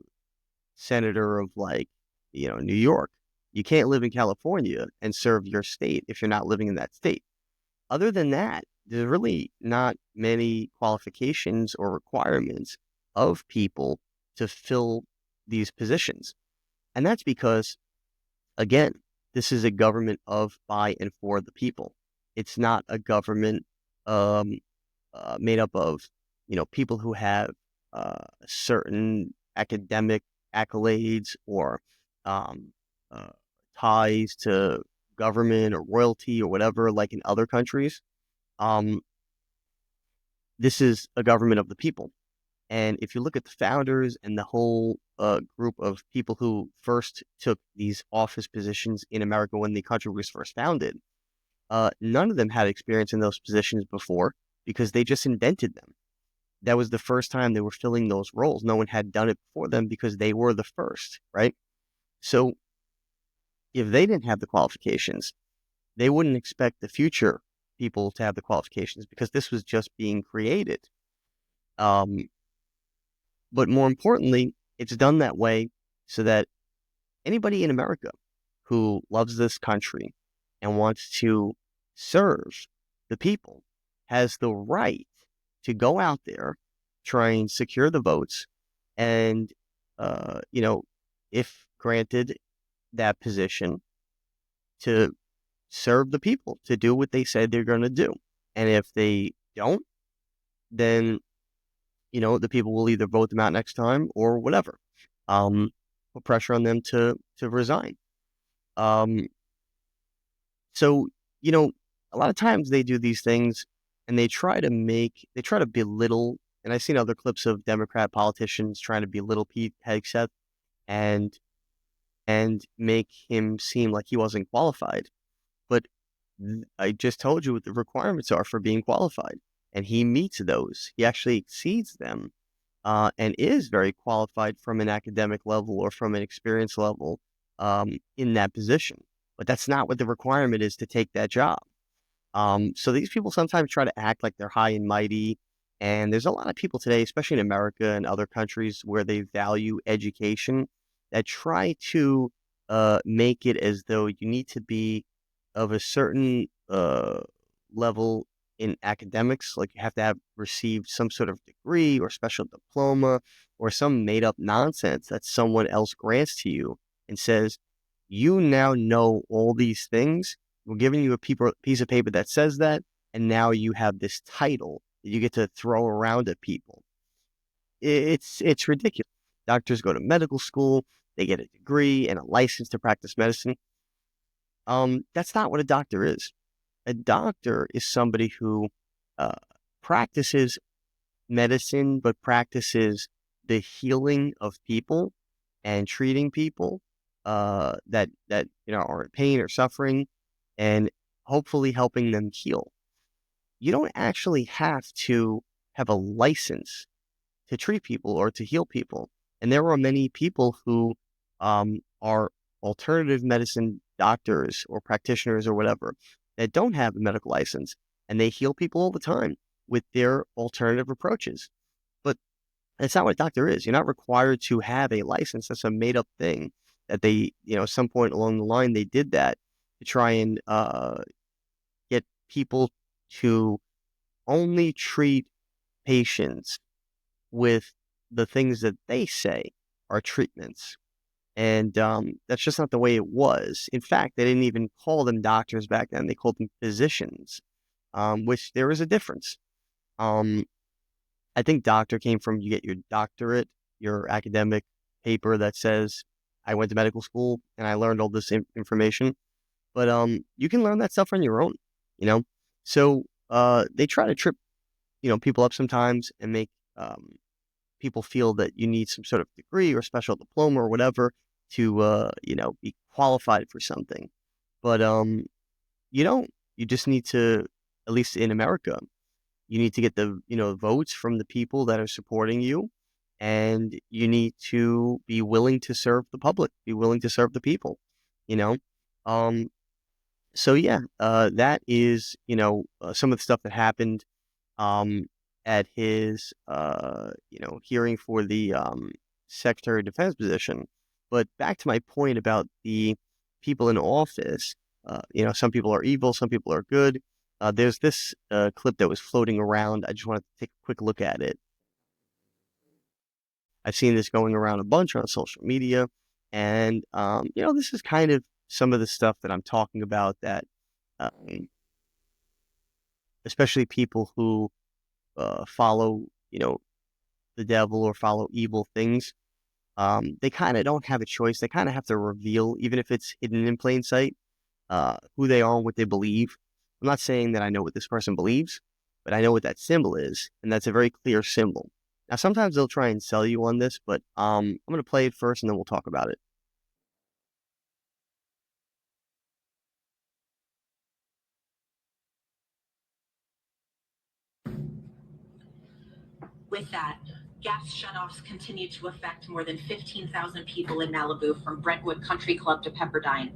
senator of New York, you can't live in California and serve your state if you're not living in that state. Other than that, there's really not many qualifications or requirements of people to fill these positions. And that's because, again, this is a government of, by, and for the people. It's not a government made up of, people who have certain academic accolades or ties to government or royalty or whatever, like in other countries. This is a government of the people. And if you look at the founders and the whole group of people who first took these office positions in America when the country was first founded, none of them had experience in those positions before because they just invented them. That was the first time they were filling those roles. No one had done it before them because they were the first, right? So if they didn't have the qualifications, they wouldn't expect the future people to have the qualifications because this was just being created. But more importantly, it's done that way so that anybody in America who loves this country and wants to serve the people has the right to go out there, try and secure the votes, and, if granted that position, to serve the people, to do what they said they're going to do. And if they don't, then, the people will either vote them out next time or whatever. Put pressure on them to resign. So, a lot of times they do these things and they try to belittle, and I've seen other clips of Democrat politicians trying to belittle Pete Hegseth and make him seem like he wasn't qualified. But I just told you what the requirements are for being qualified, and he meets those. He actually exceeds them, and is very qualified from an academic level or from an experience level in that position. But that's not what the requirement is to take that job. So these people sometimes try to act like they're high and mighty. And there's a lot of people today, especially in America and other countries where they value education, that try to make it as though you need to be of a certain level in academics, like you have to have received some sort of degree or special diploma or some made up nonsense that someone else grants to you and says, you now know all these things. We're giving you a piece of paper that says that, and now you have this title that you get to throw around at people. It's ridiculous. Doctors go to medical school, they get a degree and a license to practice medicine. That's not what a doctor is. A doctor is somebody who practices medicine, but practices the healing of people and treating people that are in pain or suffering, and hopefully helping them heal. You don't actually have to have a license to treat people or to heal people. And there are many people who are alternative medicine doctors or practitioners or whatever that don't have a medical license, and they heal people all the time with their alternative approaches. But that's not what a doctor is. You're not required to have a license. That's a made up thing that they, at some point along the line, they did that to try and get people to only treat patients with the things that they say are treatments. And that's just not the way it was. In fact, they didn't even call them doctors back then. They called them physicians, which there is a difference. I think doctor came from, you get your doctorate, your academic paper that says, I went to medical school and I learned all this information. But you can learn that stuff on your own, So they try to trip, people up sometimes and make people feel that you need some sort of degree or special diploma or whatever to, be qualified for something. But you don't. You just need to, at least in America, you need to get the, votes from the people that are supporting you. And you need to be willing to serve the public, be willing to serve the people, So yeah, that is, some of the stuff that happened at his, hearing for the Secretary of Defense position. But back to my point about the people in office, some people are evil, some people are good. There's this clip that was floating around. I just wanted to take a quick look at it. I've seen this going around a bunch on social media. And, this is kind of some of the stuff that I'm talking about that, especially people who follow, the devil or follow evil things, they kind of don't have a choice. They kind of have to reveal, even if it's hidden in plain sight, who they are and what they believe. I'm not saying that I know what this person believes, but I know what that symbol is, and that's a very clear symbol. Now, sometimes they'll try and sell you on this, but I'm going to play it first and then we'll talk about it. With that, gas shutoffs continue to affect more than 15,000 people in Malibu from Brentwood Country Club to Pepperdine.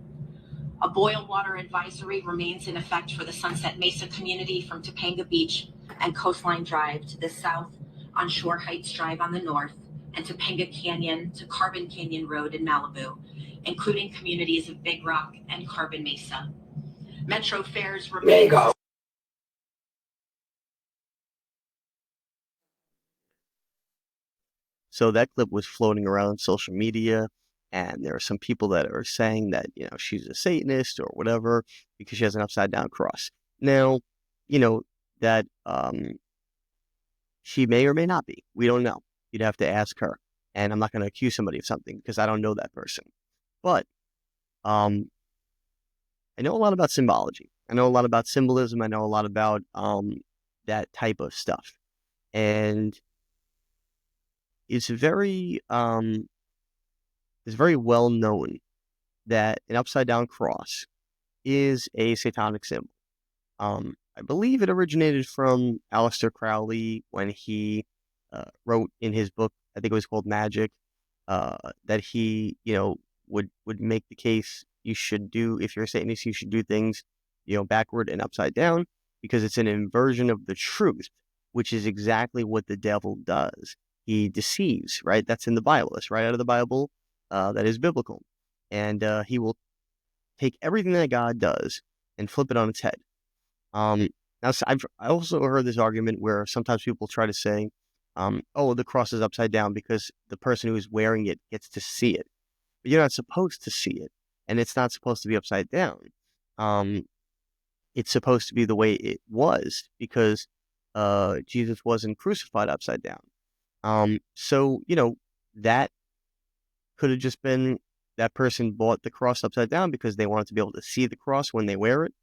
A boil water advisory remains in effect for the Sunset Mesa community from Topanga Beach and Coastline Drive to the south, on Shore Heights Drive on the north, and Topanga Canyon to Carbon Canyon Road in Malibu, including communities of Big Rock and Carbon Mesa. Metro fares remain. So that clip was floating around social media, and there are some people that are saying that, she's a Satanist or whatever because she has an upside down cross. Now, that she may or may not be. We don't know. You'd have to ask her. And I'm not going to accuse somebody of something because I don't know that person. But I know a lot about symbology. I know a lot about symbolism. I know a lot about that type of stuff. And it's very well known that an upside down cross is a satanic symbol. I believe it originated from Aleister Crowley when he wrote in his book, I think it was called Magic, that he, would make the case you should do, if you're a Satanist, you should do things, backward and upside down because it's an inversion of the truth, which is exactly what the devil does. He deceives, right? That's in the Bible. That's right out of the Bible. That is biblical. And he will take everything that God does and flip it on its head. Now, I also heard this argument where sometimes people try to say, oh, the cross is upside down because the person who is wearing it gets to see it. But you're not supposed to see it, and it's not supposed to be upside down. It's supposed to be the way it was because Jesus wasn't crucified upside down. So, that could have just been that person bought the cross upside down because they wanted to be able to see the cross when they wear it,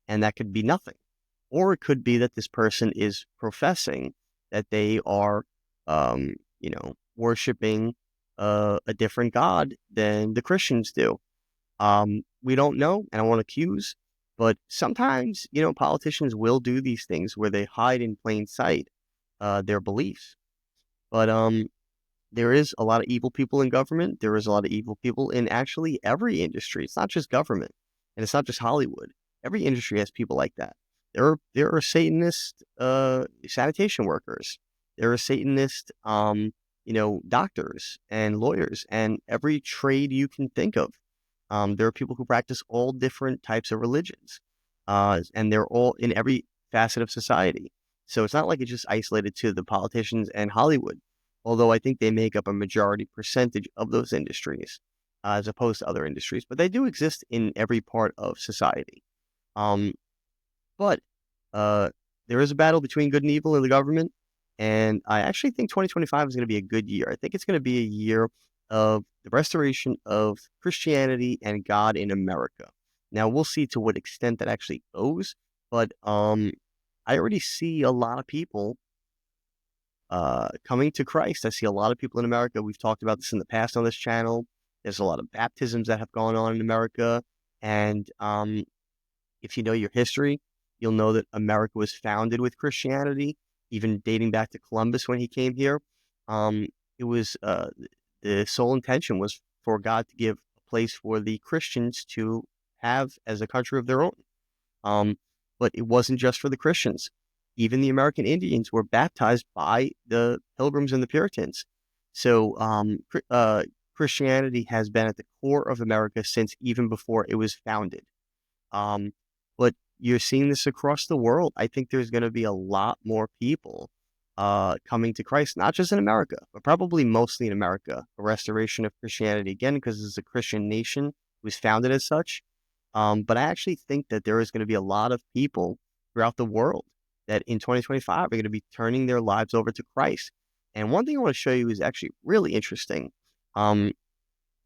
and that could be nothing. Or it could be that this person is professing that they are, worshiping a different God than the Christians do. We don't know, and I won't accuse, but sometimes, politicians will do these things where they hide in plain sight their beliefs. But there is a lot of evil people in government. There is a lot of evil people in actually every industry. It's not just government, and it's not just Hollywood. Every industry has people like that. There are Satanist sanitation workers. There are Satanist doctors and lawyers, and every trade you can think of. There are people who practice all different types of religions, and they're all in every facet of society. So it's not like it's just isolated to the politicians and Hollywood, although I think they make up a majority percentage of those industries as opposed to other industries. But they do exist in every part of society. But there is a battle between good and evil in the government, and I actually think 2025 is going to be a good year. I think it's going to be a year of the restoration of Christianity and God in America. Now, we'll see to what extent that actually goes, but I already see a lot of people coming to Christ. I see a lot of people in America. We've talked about this in the past on this channel. There's a lot of baptisms that have gone on in America, and if you know your history, you'll know that America was founded with Christianity, even dating back to Columbus when he came here. It was the sole intention was for God to give a place for the Christians to have as a country of their own. But it wasn't just for the Christians. Even the American Indians were baptized by the Pilgrims and the Puritans. So Christianity has been at the core of America since even before it was founded. But you're seeing this across the world. I think there's going to be a lot more people coming to Christ, not just in America, but probably mostly in America, a restoration of Christianity, again, because it's a Christian nation. It was founded as such. But I actually think that there is going to be a lot of people throughout the world that in 2025 are going to be turning their lives over to Christ. And one thing I want to show you is actually really interesting,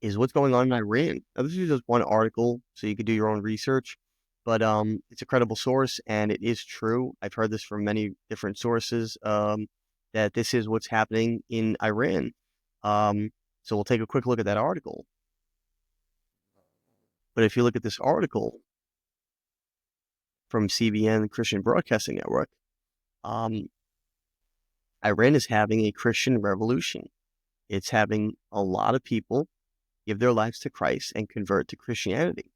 is what's going on in Iran. Now, this is just one article, so you could do your own research, but it's a credible source, and it is true. I've heard this from many different sources, that this is what's happening in Iran. So we'll take a quick look at that article. But if you look at this article from CBN, Christian Broadcasting Network, Iran is having a Christian revolution. It's having a lot of people give their lives to Christ and convert to Christianity.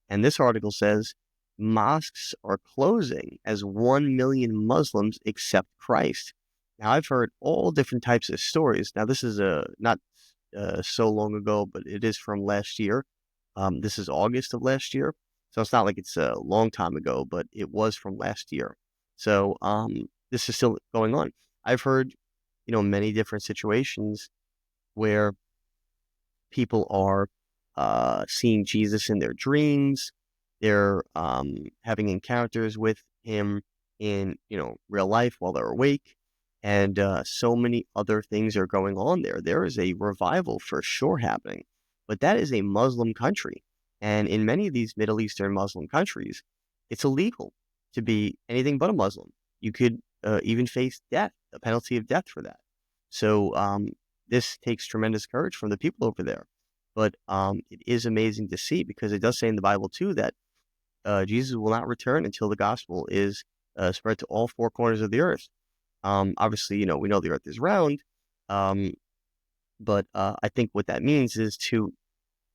And this article says mosques are closing as 1 million Muslims accept Christ. Now, I've heard all different types of stories. Now, this is not so long ago, but it is from last year. This is August of last year. So it's not like it's a long time ago, but it was from last year. So this is still going on. I've heard, many different situations where people are seeing Jesus in their dreams. They're having encounters with him in, real life while they're awake. And so many other things are going on there. There is a revival for sure happening. But that is a Muslim country. And in many of these Middle Eastern Muslim countries, it's illegal to be anything but a Muslim. You could even face death, the penalty of death for that. So this takes tremendous courage from the people over there. But it is amazing to see, because it does say in the Bible, too, that Jesus will not return until the gospel is spread to all four corners of the earth. Obviously, we know the earth is round, but I think what that means is to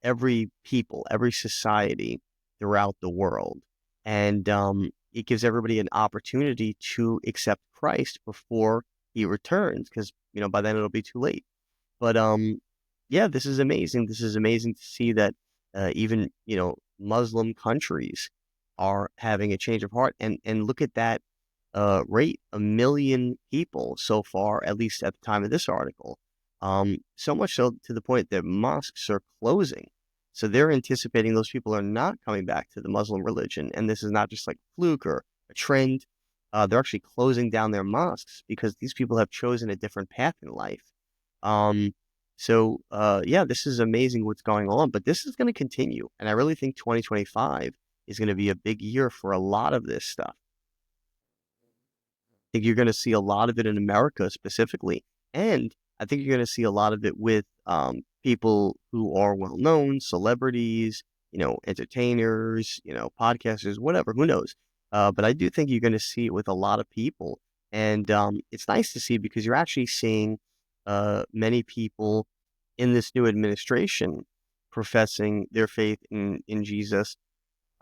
every people, every society throughout the world. And it gives everybody an opportunity to accept Christ before he returns, because, by then it'll be too late. But yeah, this is amazing. This is amazing to see that even, Muslim countries are having a change of heart. And look at that rate, 1 million people so far, at least at the time of this article. So much so to the point that mosques are closing. So they're anticipating those people are not coming back to the Muslim religion. And this is not just like a fluke or a trend. They're actually closing down their mosques because these people have chosen a different path in life. So yeah, this is amazing what's going on, but this is going to continue. And I really think 2025 is going to be a big year for a lot of this stuff. I think you're going to see a lot of it in America specifically. And I think you're going to see a lot of it with people who are well-known, celebrities, entertainers, podcasters, whatever, who knows. But I do think you're going to see it with a lot of people. And it's nice to see, because you're actually seeing many people in this new administration professing their faith in Jesus.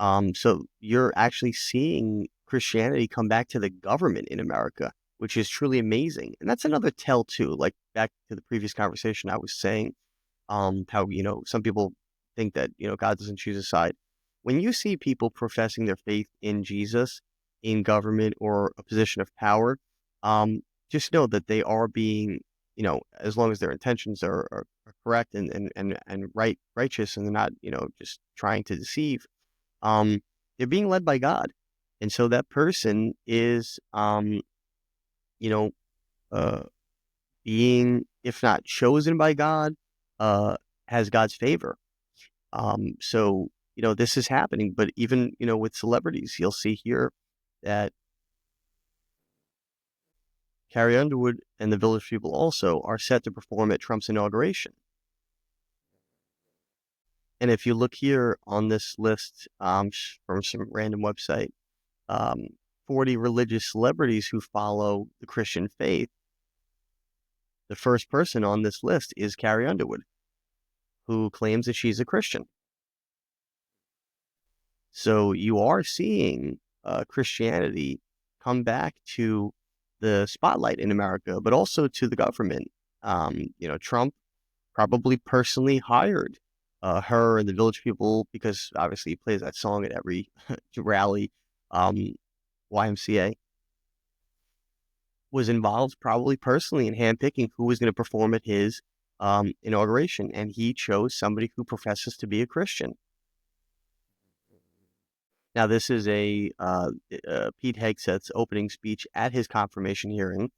So you're actually seeing Christianity come back to the government in America, which is truly amazing. And that's another tell too, like back to the previous conversation I was saying, how, some people think that, God doesn't choose a side. When you see people professing their faith in Jesus in government or a position of power, just know that they are being, as long as their intentions are correct and righteous, and they're not, just trying to deceive, they're being led by God. And so that person is, being, if not chosen by God, has God's favor. So, this is happening. But even, with celebrities, you'll see here that Carrie Underwood and the Village People also are set to perform at Trump's inauguration. And if you look here on this list from some random website, 40 religious celebrities who follow the Christian faith, the first person on this list is Carrie Underwood, who claims that she's a Christian. So you are seeing Christianity come back to the spotlight in America, but also to the government. Trump probably personally hired her and the Village People, because obviously he plays that song at every rally. YMCA was involved probably personally in handpicking who was going to perform at his inauguration, and he chose somebody who professes to be a Christian. Now, this is a Pete Hegseth's opening speech at his confirmation hearing.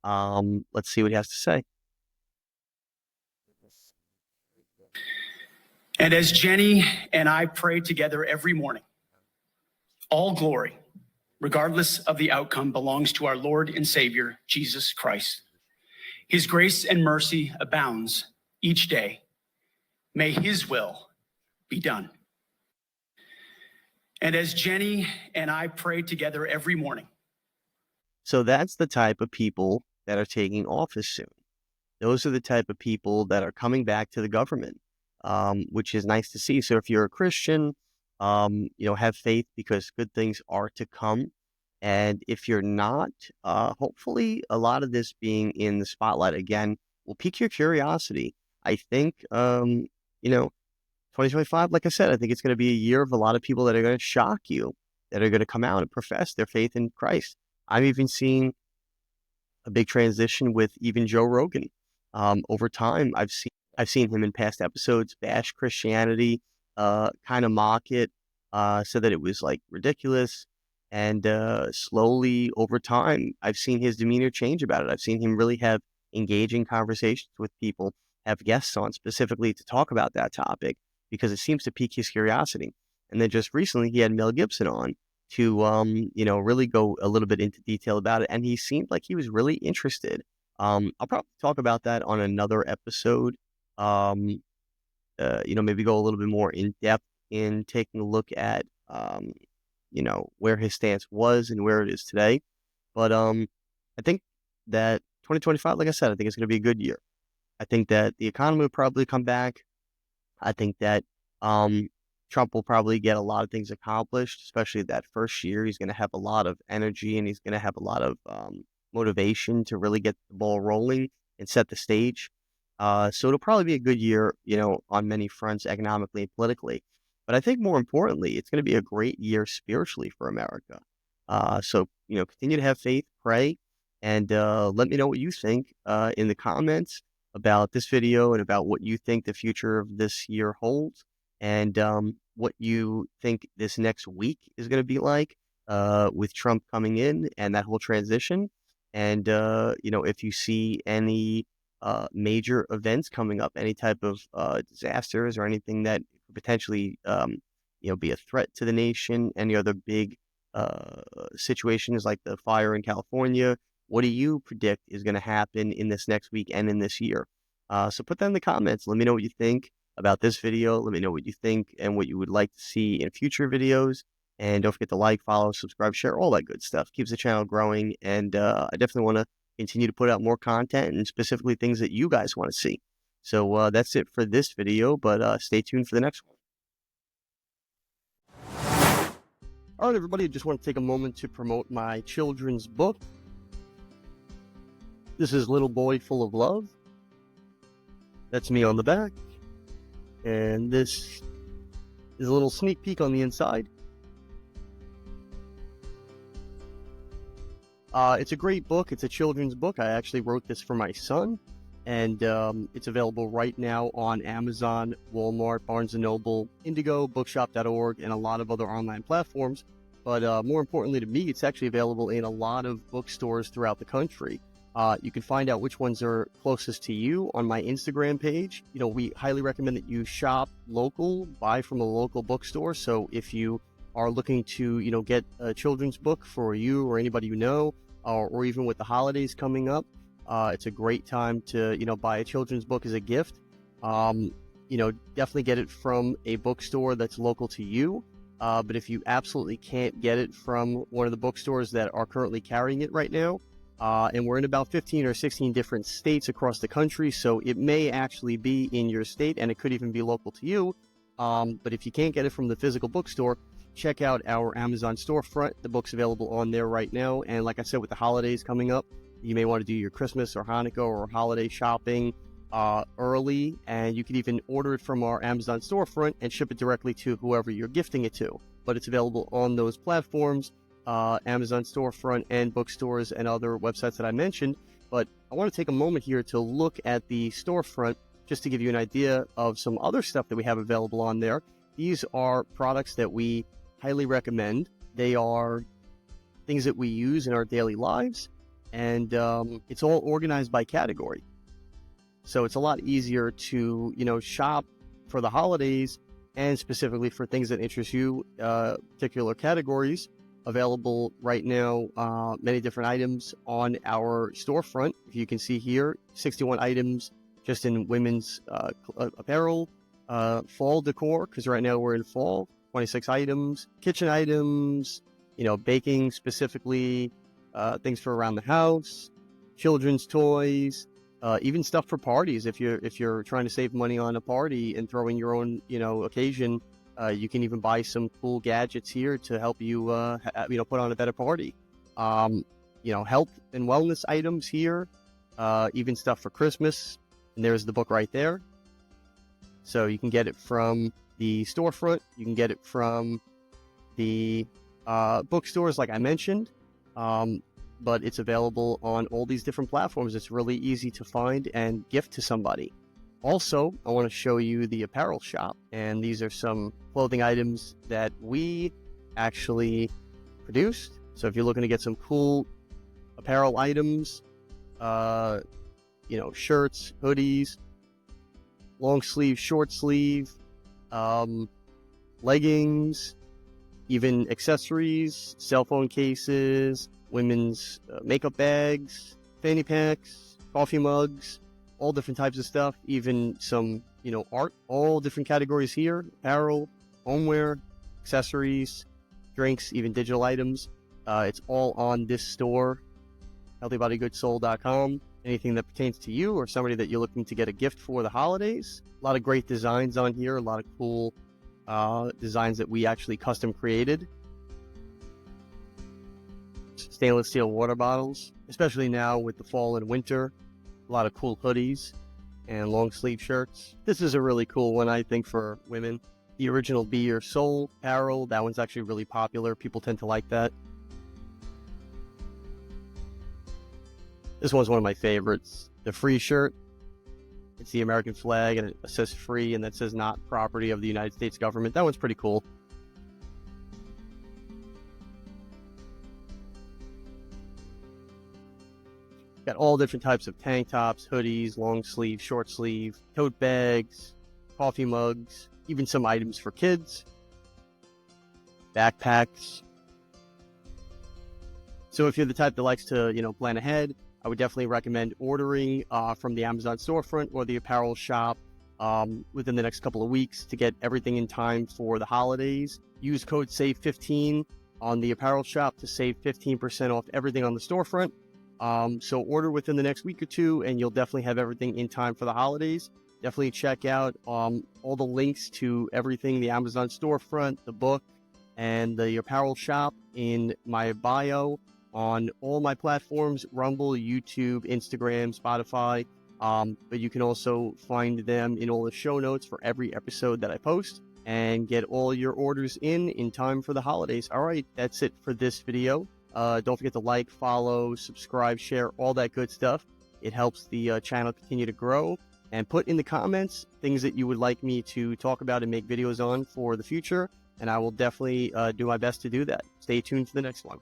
Let's see what he has to say. And as Jenny and I pray together every morning, all glory, regardless of the outcome, belongs to our Lord and Savior, Jesus Christ. His grace and mercy abounds each day. May his will be done. And as Jenny and I pray together every morning. So that's the type of people that are taking office soon. Those are the type of people that are coming back to the government, which is nice to see. So if you're a Christian, have faith because good things are to come. And if you're not, hopefully a lot of this being in the spotlight again will pique your curiosity. I think, 2025, like I said, I think it's going to be a year of a lot of people that are going to shock you, that are going to come out and profess their faith in Christ. I'm even seeing a big transition with even Joe Rogan. Over time, I've seen him in past episodes bash Christianity, kind of mock it, so that it was like ridiculous. And slowly over time, I've seen his demeanor change about it. I've seen him really have engaging conversations with people, have guests on specifically to talk about that topic because it seems to pique his curiosity. And then just recently, he had Mel Gibson on to, really go a little bit into detail about it. And he seemed like he was really interested. I'll probably talk about that on another episode. Maybe go a little bit more in depth in taking a look at, where his stance was and where it is today. But I think that 2025, like I said, I think it's going to be a good year. I think that the economy will probably come back. I think that Trump will probably get a lot of things accomplished, especially that first year. He's going to have a lot of energy and he's going to have a lot of motivation to really get the ball rolling and set the stage. So it'll probably be a good year, on many fronts, economically and politically. But I think more importantly, it's going to be a great year spiritually for America. So continue to have faith, pray, and let me know what you think in the comments about this video and about what you think the future of this year holds and what you think this next week is going to be like with Trump coming in and that whole transition. And, if you see any major events coming up, any type of disasters or anything that could potentially, be a threat to the nation, any other big situations like the fire in California, what do you predict is going to happen in this next week and in this year? So put that in the comments. Let me know what you think about this video. Let me know what you think and what you would like to see in future videos. And don't forget to like, follow, subscribe, share, all that good stuff. Keeps the channel growing. And I definitely want to continue to put out more content and specifically things that you guys want to see. So that's it for this video, but stay tuned for the next one. All right, everybody, I just want to take a moment to promote my children's book. This is Little Boy Full of Love. That's me on the back. And this is a little sneak peek on the inside. It's a great book. It's a children's book. I actually wrote this for my son. And it's available right now on Amazon, Walmart, Barnes & Noble, Indigo, Bookshop.org, and a lot of other online platforms. But more importantly to me, it's actually available in a lot of bookstores throughout the country. You can find out which ones are closest to you on my Instagram page. We highly recommend that you shop local, buy from a local bookstore. So if you are looking to, get a children's book for you or anybody you know, or even with the holidays coming up, it's a great time to, buy a children's book as a gift. Definitely get it from a bookstore that's local to you. But if you absolutely can't get it from one of the bookstores that are currently carrying it right now, and we're in about 15 or 16 different states across the country, so it may actually be in your state and it could even be local to you. But if you can't get it from the physical bookstore, check out our Amazon storefront. The book's available on there right now. And like I said, with the holidays coming up, you may want to do your Christmas or Hanukkah or holiday shopping early, and you can even order it from our Amazon storefront and ship it directly to whoever you're gifting it to. But it's available on those platforms, Amazon storefront and bookstores and other websites that I mentioned. But I want to take a moment here to look at the storefront just to give you an idea of some other stuff that we have available on there. These are products that we highly recommend. They are things that we use in our daily lives, and it's all organized by category. So it's a lot easier to, shop for the holidays and specifically for things that interest you, particular categories available right now, many different items on our storefront. If you can see here, 61 items just in women's apparel, fall decor, because right now we're in fall, 26 items, kitchen items, baking specifically, things for around the house, children's toys, even stuff for parties. If you're trying to save money on a party and throwing your own, occasion, you can even buy some cool gadgets here to help you, put on a better party. Health and wellness items here, even stuff for Christmas. And there's the book right there. So you can get it from the storefront. You can get it from the bookstores, like I mentioned. But it's available on all these different platforms. It's really easy to find and gift to somebody. Also, I want to show you the apparel shop, and these are some clothing items that we actually produced. So if you're looking to get some cool apparel items, shirts, hoodies, long sleeve, short sleeve, leggings, even accessories, cell phone cases, women's makeup bags, fanny packs, coffee mugs, all different types of stuff, even some, art, all different categories here, apparel, homeware, accessories, drinks, even digital items. It's all on this store, healthybodygoodssold.com. Anything that pertains to you or somebody that you're looking to get a gift for the holidays. A lot of great designs on here, a lot of cool designs that we actually custom created. Stainless steel water bottles, especially now with the fall and winter. A lot of cool hoodies and long sleeve shirts. This is a really cool one, I think, for women. The original Be Your Soul apparel, that one's actually really popular. People tend to like that. This one's one of my favorites. The free shirt. It's the American flag and it says free and that says not property of the United States government. That one's pretty cool. Got all different types of tank tops, hoodies, long sleeve, short sleeve, tote bags, coffee mugs, even some items for kids, backpacks. So if you're the type that likes to, plan ahead, I would definitely recommend ordering from the Amazon storefront or the apparel shop within the next couple of weeks to get everything in time for the holidays. Use code SAVE15 on the apparel shop to save 15% off everything on the storefront. So order within the next week or two and you'll definitely have everything in time for the holidays. Definitely check out all the links to everything, the Amazon storefront, the book, and the apparel shop in my bio on all my platforms, Rumble, YouTube, Instagram, Spotify. But you can also find them in all the show notes for every episode that I post and get all your orders in time for the holidays. All right, that's it for this video. Don't forget to like, follow, subscribe, share, all that good stuff. It helps the channel continue to grow. And put in the comments things that you would like me to talk about and make videos on for the future. And I will definitely do my best to do that. Stay tuned for the next one.